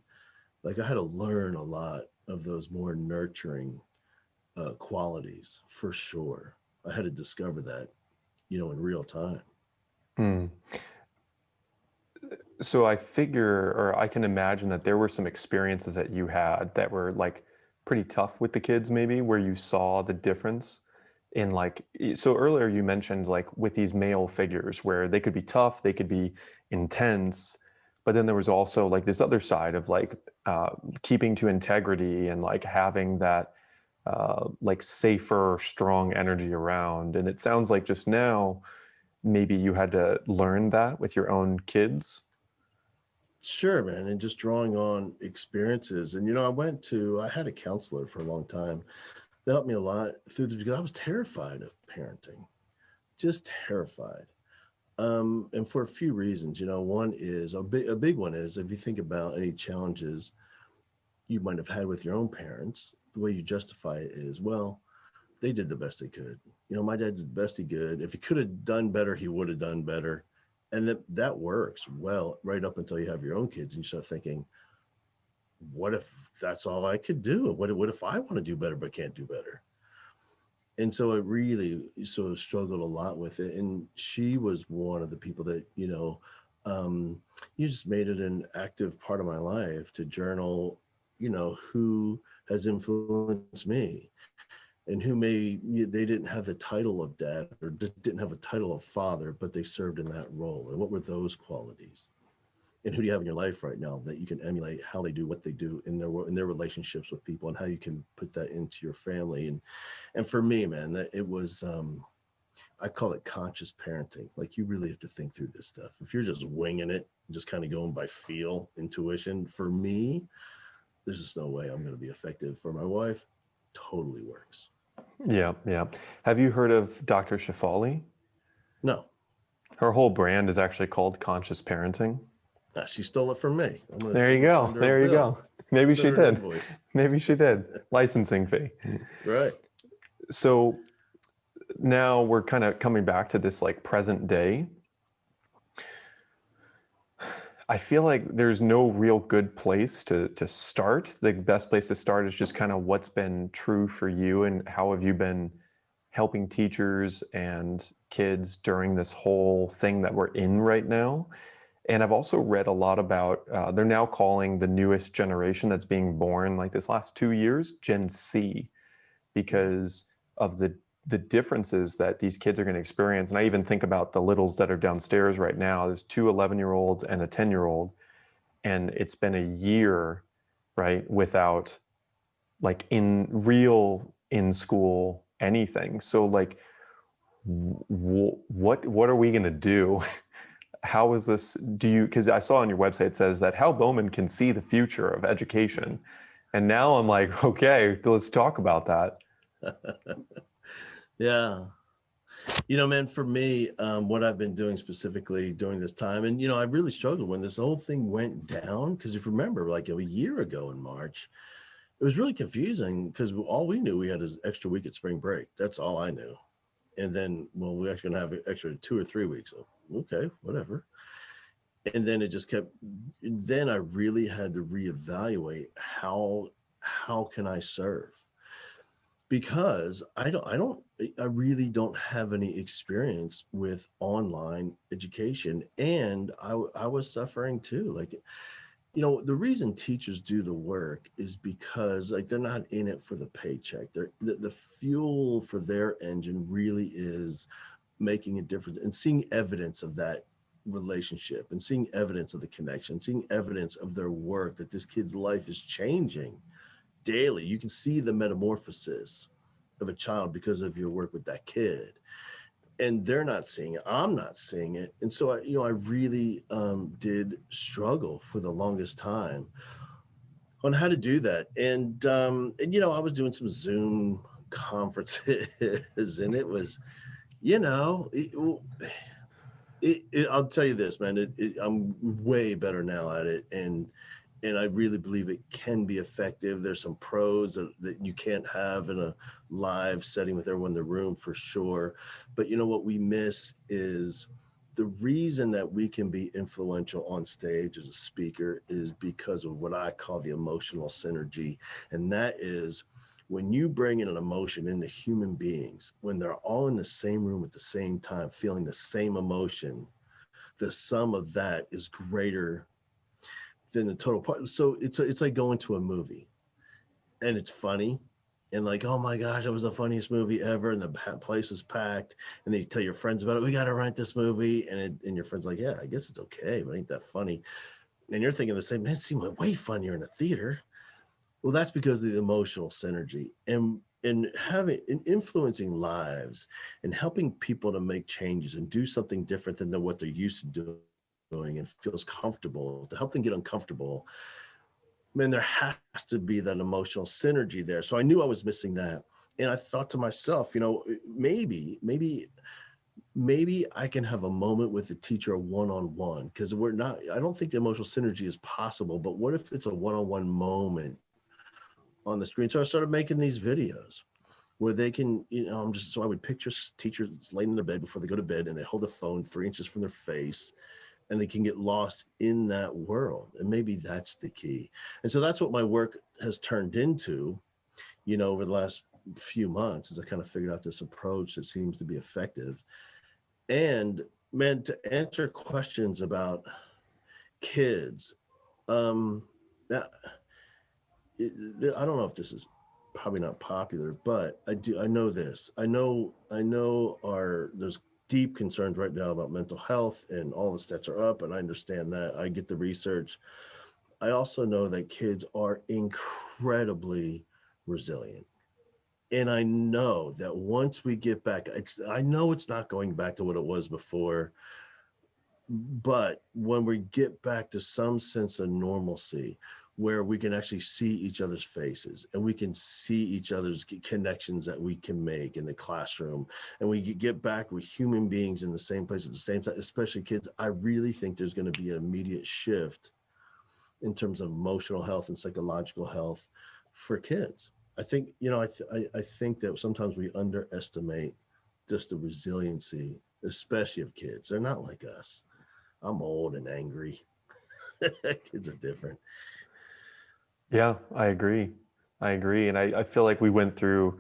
like I had to learn a lot of those more nurturing qualities for sure. I had to discover that, in real time. Hmm. So I figure, or I can imagine that there were some experiences that you had that were like pretty tough with the kids, maybe, where you saw the difference in like, so earlier you mentioned like with these male figures where they could be tough, they could be intense, but then there was also like this other side of like keeping to integrity and like having that like safer, strong energy around. And it sounds like just now, maybe you had to learn that with your own kids. Sure, man. And just drawing on experiences. And, I had a counselor for a long time. That helped me a lot through this because I was terrified of parenting, just terrified. And for a few reasons, one is a big one is if you think about any challenges you might have had with your own parents, the way you justify it is, well, they did the best they could. My dad did the best he could. If he could have done better, he would have done better. And that works well right up until you have your own kids and you start thinking, what if that's all I could do? What if I want to do better but can't do better? And so it really sort of struggled a lot with it. And she was one of the people that, you just made it an active part of my life to journal, who has influenced me and they didn't have the title of dad or didn't have a title of father, but they served in that role. And what were those qualities? And who do you have in your life right now that you can emulate how they do what they do in their relationships with people, and how you can put that into your family? And for me, man, that it was I call it conscious parenting. Like you really have to think through this stuff. If you're just winging it, just kind of going by feel, intuition, for me, there's just no way I'm going to be effective. For my wife, totally works. Yeah, yeah. Have you heard of Dr. Shefali? No, Her whole brand is actually called Conscious Parenting. she stole it from me. There you go. Send her There a you bill. go. Maybe she Send her an did. invoice. Maybe she did. Licensing fee. Right. So now we're kind of coming back to this like present day. I feel like there's no real good place to start. The best place to start is just kind of what's been true for you and how have you been helping teachers and kids during this whole thing that we're in right now. And I've also read a lot about, they're now calling the newest generation that's being born like this last 2 years, Gen C, because of the differences that these kids are going to experience. And I even think about the littles that are downstairs right now. There's 2 11-year-olds and a 10-year-old. And it's been a year, right, without like in school anything. So like, what are we going to do? How is this, because I saw on your website, it says that Hal Bowman can see the future of education. And now I'm like, okay, let's talk about that. Yeah. Man, for me, what I've been doing specifically during this time, and, I really struggled when this whole thing went down. Because if you remember, like a year ago in March, it was really confusing because all we knew we had is extra week at spring break. That's all I knew. And then, well, we're actually going to have an extra 2 or 3 weeks. So, okay, whatever. And then it just kept, then I really had to reevaluate how can I serve? Because I really don't have any experience with online education. And I was suffering too. Like, the reason teachers do the work is because like they're not in it for the paycheck. The fuel for their engine really is making a difference and seeing evidence of that relationship and seeing evidence of the connection, seeing evidence of their work, that this kid's life is changing daily. You can see the metamorphosis of a child because of your work with that kid. And they're not seeing it. I'm not seeing it. And so I really did struggle for the longest time on how to do that. And I was doing some Zoom conferences, and it was, I'll tell you this, man. I'm way better now at it, and I really believe it can be effective. There's some pros that you can't have in a live setting with everyone in the room for sure. But what we miss is the reason that we can be influential on stage as a speaker is because of what I call the emotional synergy. And that is when you bring in an emotion into human beings, when they're all in the same room at the same time, feeling the same emotion, the sum of that is greater than the total part. So it's like going to a movie and it's funny and like, oh my gosh, that was the funniest movie ever, and the place is packed, and then you tell your friends about it. We got to rent this movie, and your friend's like, yeah, I guess it's okay, but ain't that funny? And you're thinking the same, man, it seemed way funnier in a theater. Well, that's because of the emotional synergy and having and influencing lives and helping people to make changes and do something different than what they're used to doing and feels comfortable, to help them get uncomfortable. Man, there has to be that emotional synergy there. So I knew I was missing that. And I thought to myself, maybe I can have a moment with the teacher one-on-one, because I don't think the emotional synergy is possible, but what if it's a one-on-one moment on the screen? So I started making these videos where they can, so I would picture teachers laying in their bed before they go to bed, and they hold the phone 3 inches from their face, and they can get lost in that world. And maybe that's the key. And so that's what my work has turned into, over the last few months, as I kind of figured out this approach that seems to be effective. And man, to answer questions about kids, that, I don't know if this is probably not popular, but I know this. I know there's deep concerns right now about mental health, and all the stats are up, and I understand that. I get the research. I also know that kids are incredibly resilient. And I know that once we get back, I know it's not going back to what it was before, but when we get back to some sense of normalcy, where we can actually see each other's faces and we can see each other's connections that we can make in the classroom, and we get back with human beings in the same place at the same time, especially kids, I really think there's going to be an immediate shift in terms of emotional health and psychological health for kids. I think, I think that sometimes we underestimate just the resiliency, especially of kids. They're not like us. I'm old and angry. Kids are different. Yeah, I agree. And I feel like we went through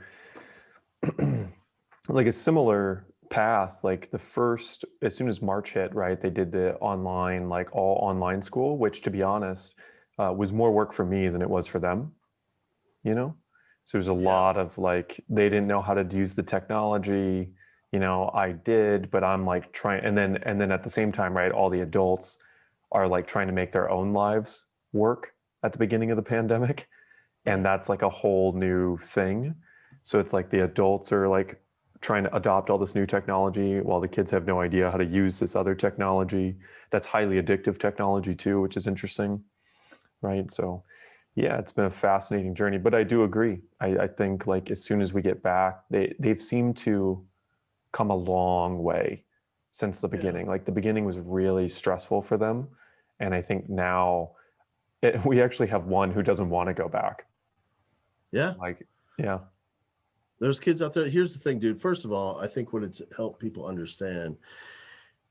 like a similar path. Like as soon as March hit, right, they did the online, like all online school, which, to be honest, was more work for me than it was for them, So there's a lot of like, they didn't know how to use the technology, I did, but I'm like trying, and then at the same time, right, all the adults are like trying to make their own lives work at the beginning of the pandemic. And that's like a whole new thing. So it's like the adults are like trying to adopt all this new technology while the kids have no idea how to use this other technology. That's highly addictive technology too, which is interesting, right? So yeah, it's been a fascinating journey, but I do agree. I think like as soon as we get back, they've seemed to come a long way since the beginning. Like the beginning was really stressful for them. And I think now we actually have one who doesn't want to go back. Yeah. Like, yeah. There's kids out there. Here's the thing, dude. First of all, I think what it's helped people understand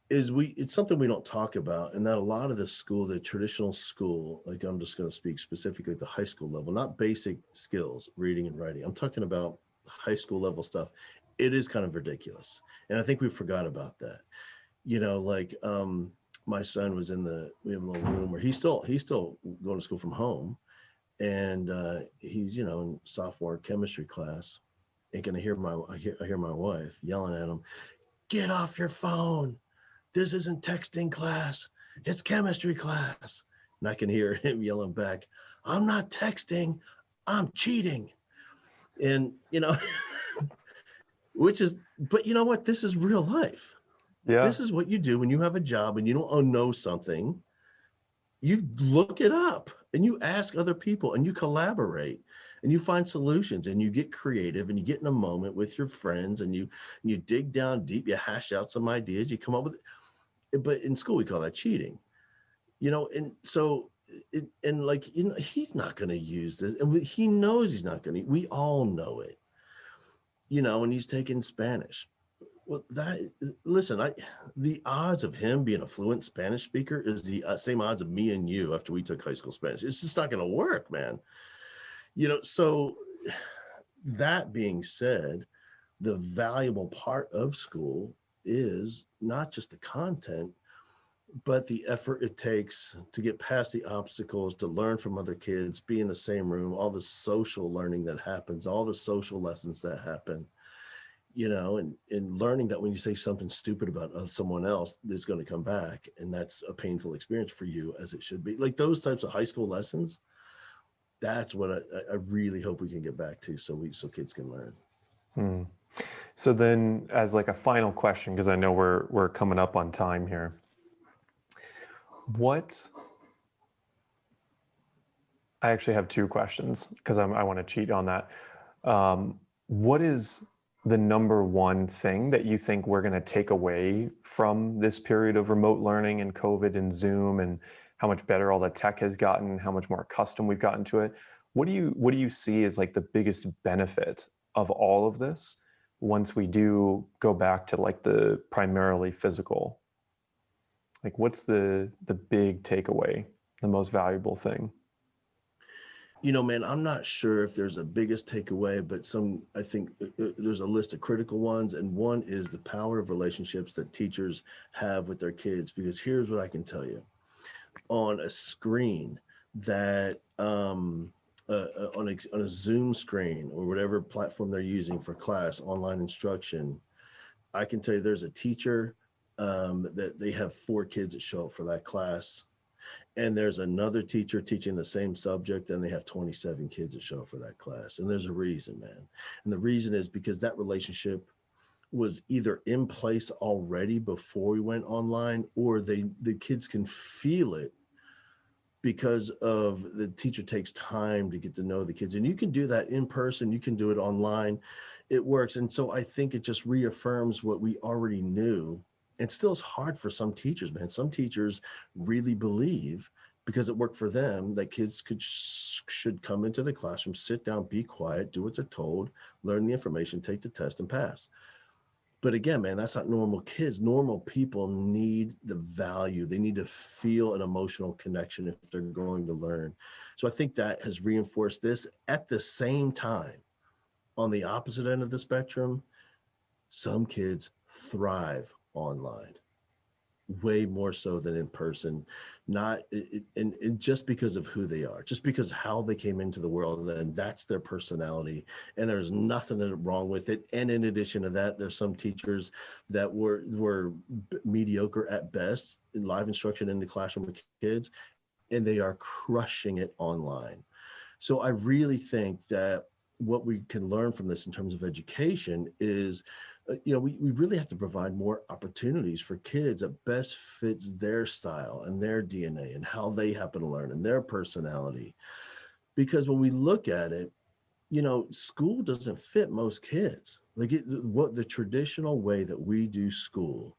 is it's something we don't talk about, and that a lot of the school, the traditional school, like I'm just going to speak specifically at the high school level, not basic skills, reading and writing. I'm talking about high school level stuff. It is kind of ridiculous. And I think we forgot about that. Like my son was we have a little room where he's still going to school from home, and he's in sophomore chemistry class, and can I hear my wife yelling at him, "Get off your phone. This isn't texting class. It's chemistry class." And I can hear him yelling back, "I'm not texting. I'm cheating." And, but you know what? This is real life. Yeah. This is what you do when you have a job and you don't know something. You look it up and you ask other people and you collaborate and you find solutions and you get creative and you get in a moment with your friends and you dig down deep, you hash out some ideas, you come up with it. But in school we call that cheating. And so and like he's not going to use this, and he knows he's not going to. We all know it. And he's taking Spanish. Well, listen, the odds of him being a fluent Spanish speaker is the same odds of me and you after we took high school Spanish. It's just not going to work, man. So that being said, the valuable part of school is not just the content, but the effort it takes to get past the obstacles, to learn from other kids, be in the same room, all the social learning that happens, all the social lessons that happen, and learning that when you say something stupid about someone else, it's going to come back. And that's a painful experience for you, as it should be. Like those types of high school lessons, that's what I really hope we can get back to so kids can learn. Hmm. So then as like a final question, because I know we're coming up on time here. I actually have two questions because I want to cheat on that. What is the number one thing that you think we're going to take away from this period of remote learning and COVID and Zoom and how much better all the tech has gotten, how much more accustomed we've gotten to it? What do you see as like the biggest benefit of all of this once we do go back to like the primarily physical? Like what's the big takeaway, the most valuable thing? Man, I'm not sure if there's a biggest takeaway, but I think there's a list of critical ones. And one is the power of relationships that teachers have with their kids. Because here's what I can tell you on a screen that, on a Zoom screen or whatever platform they're using for class, online instruction, I can tell you there's a teacher that they have 4 kids that show up for that class, and there's another teacher teaching the same subject and they have 27 kids that show up for that class. And there's a reason, man. And the reason is because that relationship was either in place already before we went online, or the kids can feel it because of the teacher takes time to get to know the kids. And you can do that in person, you can do it online, it works. And so I think it just reaffirms what we already knew. And still it's hard for some teachers, man. Some teachers really believe, because it worked for them, that kids should come into the classroom, sit down, be quiet, do what they're told, learn the information, take the test and pass. But again, man, that's not normal kids. Normal people need the value. They need to feel an emotional connection if they're going to learn. So I think that has reinforced this. At the same time, on the opposite end of the spectrum, some kids thrive online way more so than in person, not and just because of who they are, just because how they came into the world, and that's their personality, and there's nothing wrong with it. And in addition to that, there's some teachers that were mediocre at best in live instruction in the classroom with kids, and they are crushing it online. So I really think that what we can learn from this in terms of education is, we really have to provide more opportunities for kids that best fits their style and their DNA and how they happen to learn and their personality. Because when we look at it, school doesn't fit most kids. Like what the traditional way that we do school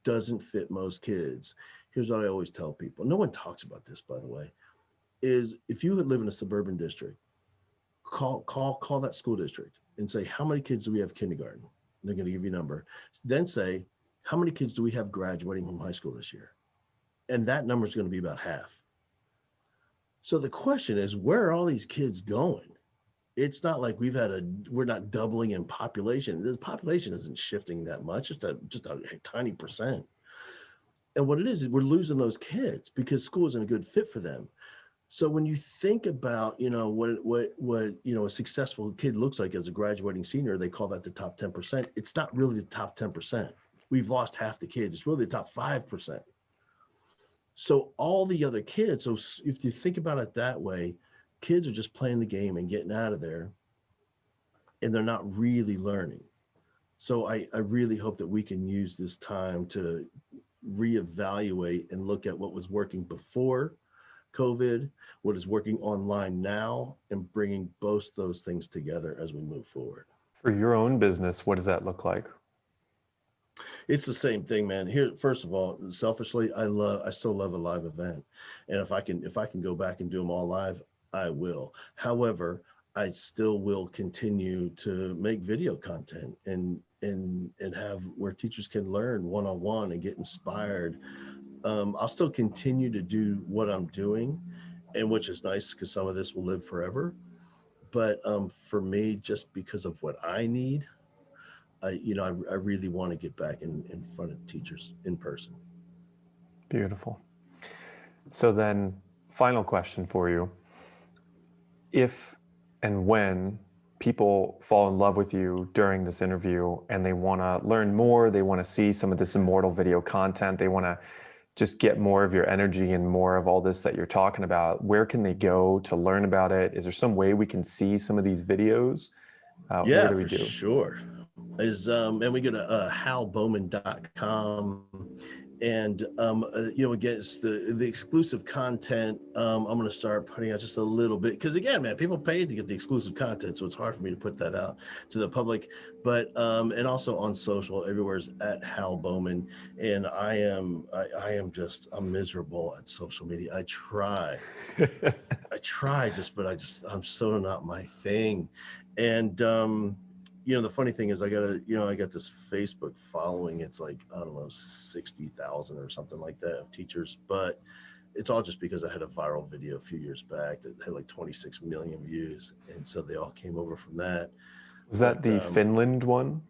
doesn't fit most kids. Here's what I always tell people. No one talks about this, by the way, is if you live in a suburban district, call that school district and say, how many kids do we have kindergarten? They're going to give you a number. Then say, how many kids do we have graduating from high school this year? And that number is going to be about half. So the question is, where are all these kids going? It's not like we're not doubling in population. The population isn't shifting that much, just a tiny percent. And what it is we're losing those kids because school isn't a good fit for them. So when you think about, what a successful kid looks like as a graduating senior, they call that the top 10%. It's not really the top 10%. We've lost half the kids. It's really the top 5%. So all the other kids, so if you think about it that way, kids are just playing the game and getting out of there, and they're not really learning. So I really hope that we can use this time to reevaluate and look at what was working before COVID, what is working online now, and bringing both those things together as we move forward. For your own business, what does that look like? It's the same thing, man. Here, first of all, selfishly, I still love a live event, and if I can go back and do them all live, I will. However, I still will continue to make video content and have where teachers can learn one-on-one and get inspired. I'll still continue to do what I'm doing, and which is nice because some of this will live forever. But for me, just because of what I need, I really want to get back in front of teachers in person. Beautiful. So then, final question for you. If and when people fall in love with you during this interview and they want to learn more, they want to see some of this immortal video content, they want to just get more of your energy and more of all this that you're talking about, where can they go to learn about it? Is there some way we can see some of these videos? Yeah, what do we for do? sure. And we go to halbowman.com. And again, it's the exclusive content. I'm going to start putting out just a little bit because, again, man, people paid to get the exclusive content, so it's hard for me to put that out to the public. But and also on social, everywhere's at Hal Bowman. And I'm miserable at social media. I try, I'm so not my thing. And the funny thing is I got this Facebook following. It's like, I don't know, 60,000 or something like that of teachers, but it's all just because I had a viral video a few years back that had like 26 million views. And so they all came over from that. Was that the Finland one?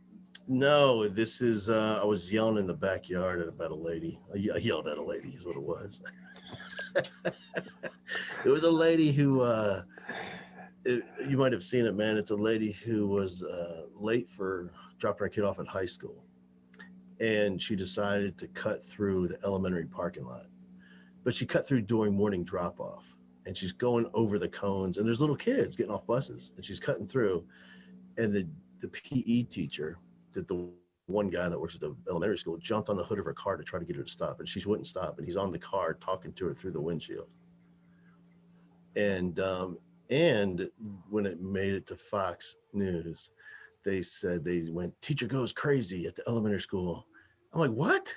No, this is, I was yelling in the backyard about a lady. I yelled at a lady is what it was. It was a lady who, you might have seen it, man. It's a lady who was late for dropping her kid off at high school. And she decided to cut through the elementary parking lot. But she cut through during morning drop off. And she's going over the cones. And there's little kids getting off buses. And she's cutting through. And the PE teacher, the one guy that works at the elementary school, jumped on the hood of her car to try to get her to stop. And she wouldn't stop. And he's on the car talking to her through the windshield. And when it made it to Fox News, they said they went, teacher goes crazy at the elementary school. I'm like, what?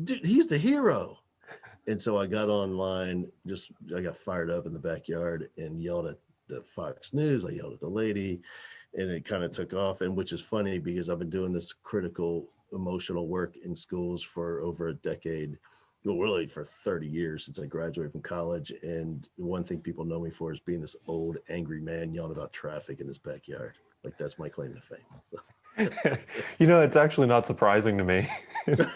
Dude, he's the hero. And so I got online, I got fired up in the backyard and yelled at the Fox News. I yelled at the lady, and it kind of took off. And which is funny because I've been doing this critical emotional work in schools for over a decade. Well, really for 30 years since I graduated from college. And the one thing people know me for is being this old, angry man yelling about traffic in his backyard. Like, that's my claim to fame. So. It's actually not surprising to me. Yeah.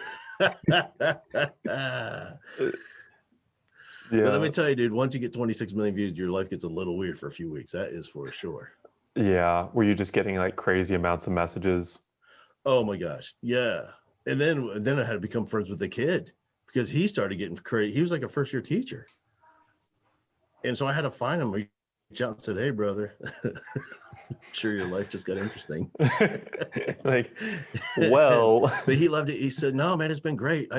But let me tell you, dude, once you get 26 million views, your life gets a little weird for a few weeks. That is for sure. Yeah. Were you just getting like crazy amounts of messages? Oh my gosh. Yeah. And then I had to become friends with the kid. Because he started getting crazy. He was like a first-year teacher. And so I had to find him, reach out and said, hey, brother, I'm sure your life just got interesting. Like, well. But he loved it. He said, no, man, it's been great.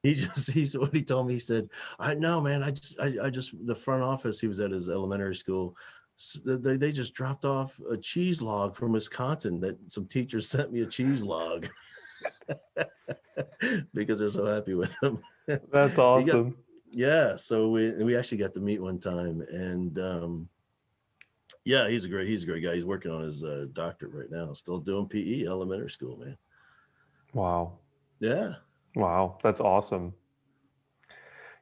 He's what he told me. He said, I just, the front office, he was at his elementary school. They just dropped off a cheese log from Wisconsin that some teachers sent me a cheese log. Because they're so happy with him. That's awesome. So we actually got to meet one time, and Yeah, he's a great guy. He's working on his doctorate right now. Still doing PE, elementary school, man. Wow. Yeah. Wow. That's awesome.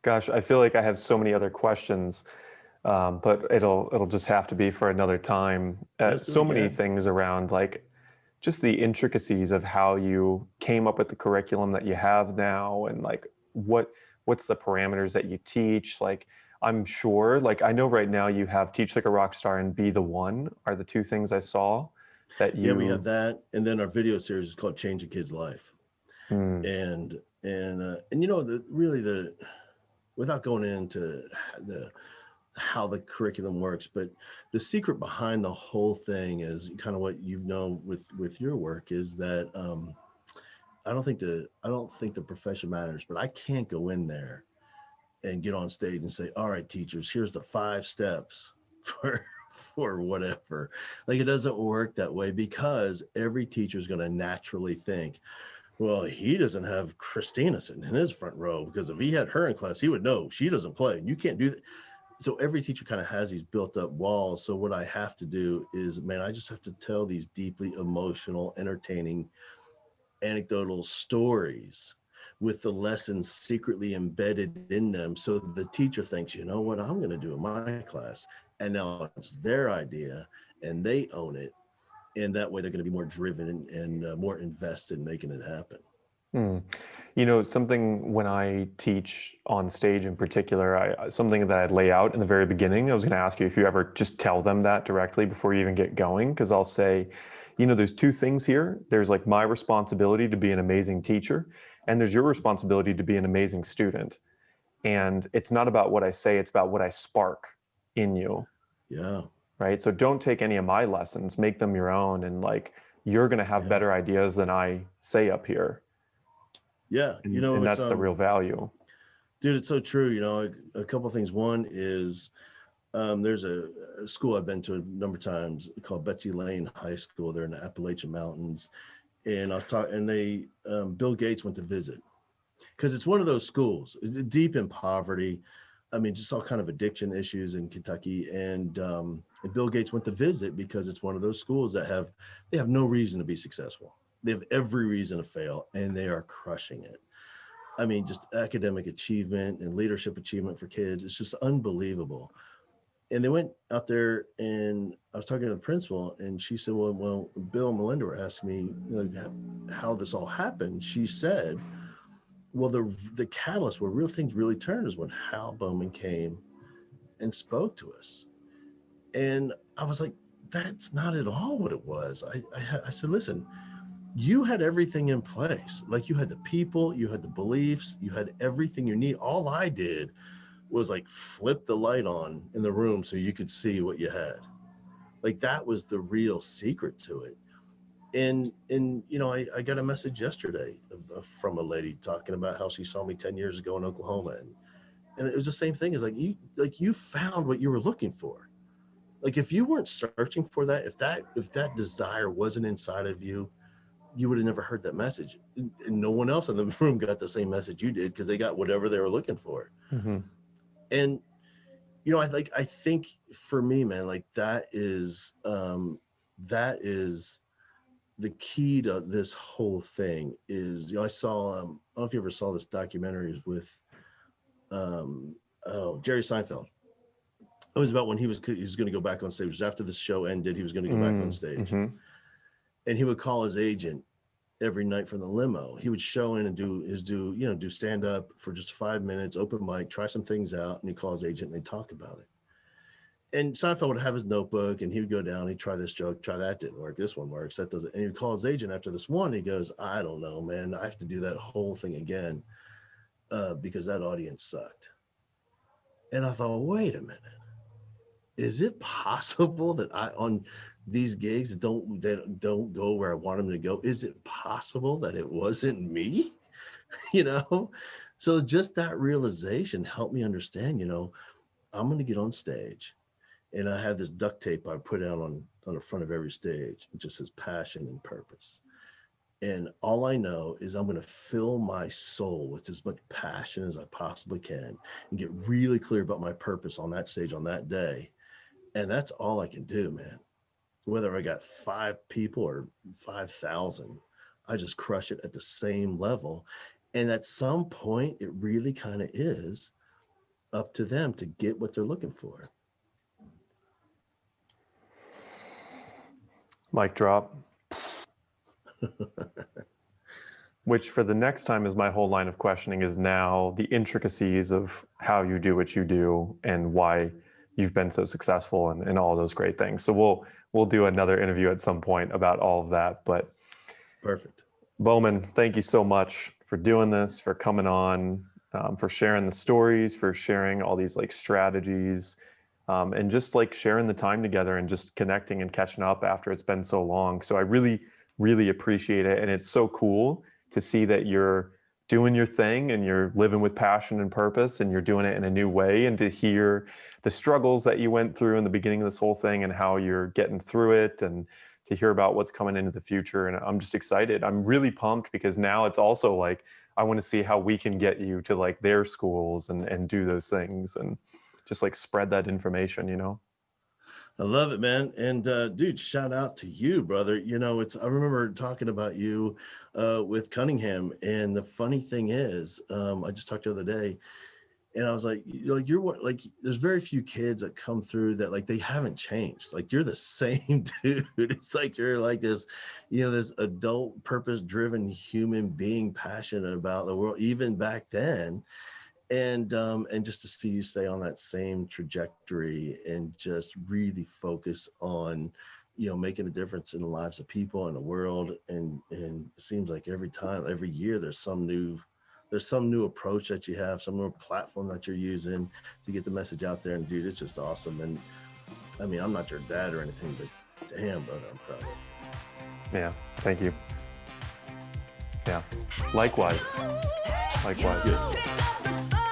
Gosh, I feel like I have so many other questions, but it'll just have to be for another time. Let's do it So many again. things around like just the intricacies of how you came up with the curriculum that you have now, and like what's the parameters that you teach. Like I'm sure, like I know right now you have Teach Like a Rock Star and Be the One are the two things I saw that Yeah, we have you. that, and then our video series is called Change a Kid's Life. Mm, And you know, the without going into the how the curriculum works, but the secret behind the whole thing is kind of what you've known with your work is that I don't think the profession matters, but I can't go in there and get on stage and say, all right, teachers, here's the 5 steps for for whatever. Like, it doesn't work that way, because every teacher is going to naturally think, well, he doesn't have Christina sitting in his front row, because if he had her in class, he would know she doesn't play. You can't do that. So every teacher kind of has these built up walls. So what I have to do is, man, I just have to tell these deeply emotional, entertaining, anecdotal stories with the lessons secretly embedded in them. So the teacher thinks, you know what, I'm going to do in my class. And now it's their idea and they own it. And that way they're going to be more driven and more invested in making it happen. mm. You know, something when I teach on stage in particular, something that I'd lay out in the very beginning, I was going to ask you if you ever just tell them that directly before you even get going, because I'll say, you know, there's two things here. There's like my responsibility to be an amazing teacher, and there's your responsibility to be an amazing student. And it's not about what I say, it's about what I spark in you, Yeah. right? So don't take any of my lessons, make them your own, and like you're going to have Yeah. better ideas than I say up here. Yeah. You And, know, and it's, that's the real value. dude, it's so true. You know, a couple of things. One is, there's a school I've been to a number of times called Betsy Lane High School. They're in the Appalachian Mountains, and I was talking, and Bill Gates went to visit, because it's one of those schools deep in poverty. I mean, just all kind of addiction issues in Kentucky, and Bill Gates went to visit because it's one of those schools that they have no reason to be successful. They have every reason to fail, and they are crushing it. I mean, just academic achievement and leadership achievement for kids. It's just unbelievable. And they went out there, and I was talking to the principal, and she said, well, Bill and Melinda were asking me, you know, how this all happened. She said, well, the catalyst where real things really turned is when Hal Bowman came and spoke to us. And I was like, that's not at all what it was. I said, listen, you had everything in place. Like, you had the people, you had the beliefs, you had everything you need. All I did was like flip the light on in the room so you could see what you had. Like, that was the real secret to it. And you know, I got a message yesterday from a lady talking about how she saw me 10 years ago in Oklahoma, and it was the same thing. Is like you found what you were looking for. Like, if you weren't searching for that, if that desire wasn't inside of you, you would have never heard that message. And no one else in the room got the same message you did, because they got whatever they were looking for. Mm-hmm. And you know, I think for me, man, like that is the key to this whole thing. Is, you know, I saw, I don't know if you ever saw this documentary with um Jerry Seinfeld. It was about when he was going to go back on stage. It was after the show ended, he was going to go back on stage, Mm-hmm. and he would call his agent every night from the limo. He would show in and do stand up for just 5 minutes, open mic, try some things out, and he'd call his agent and they'd talk about it. And Seinfeld would have his notebook, and he would go down, he'd try this joke, try that, didn't work, this one works, that doesn't. And he would call his agent after this one. He goes, I don't know, man, I have to do that whole thing again, because that audience sucked. And I thought, wait a minute, is it possible that I on these gigs that don't go where I want them to go? Is it possible that it wasn't me? you know? So just that realization helped me understand, you know, I'm going to get on stage, and I have this duct tape I put out on the front of every stage. It just says passion and purpose. And all I know is I'm going to fill my soul with as much passion as I possibly can, and get really clear about my purpose on that stage on that day. And that's all I can do, man. Whether I got 5 people or 5,000, I just crush it at the same level. And at some point, it really kind of is up to them to get what they're looking for. Mic drop. Which for the next time is my whole line of questioning is now the intricacies of how you do what you do and why you've been so successful and all those great things. So we'll do another interview at some point about all of that. But Perfect. Bowman, thank you so much for doing this, for coming on, for sharing the stories, for sharing all these like strategies, and just like sharing the time together and just connecting and catching up after it's been so long. So I really, really appreciate it. And it's so cool to see that you're doing your thing and you're living with passion and purpose and you're doing it in a new way, and to hear the struggles that you went through in the beginning of this whole thing and how you're getting through it, and to hear about what's coming into the future. And I'm just excited. I'm really pumped because now it's also like, I want to see how we can get you to like their schools and do those things and just like spread that information, you know? I love it, man. And dude, shout out to you, brother. You know, I remember talking about you with Cunningham. And the funny thing is, I just talked the other day, and I was like, you're what, like, there's very few kids that come through that like they haven't changed. Like, you're the same dude. It's like you're like this, this adult, purpose-driven human being, passionate about the world, even back then. And just to see you stay on that same trajectory and just really focus on, making a difference in the lives of people and the world. And it seems like every year, there's some new approach that you have, some new platform that you're using to get the message out there. And dude, it's just awesome. And I mean, I'm not your dad or anything, but damn, brother, I'm proud of you. Yeah, thank you. Yeah, likewise. Good.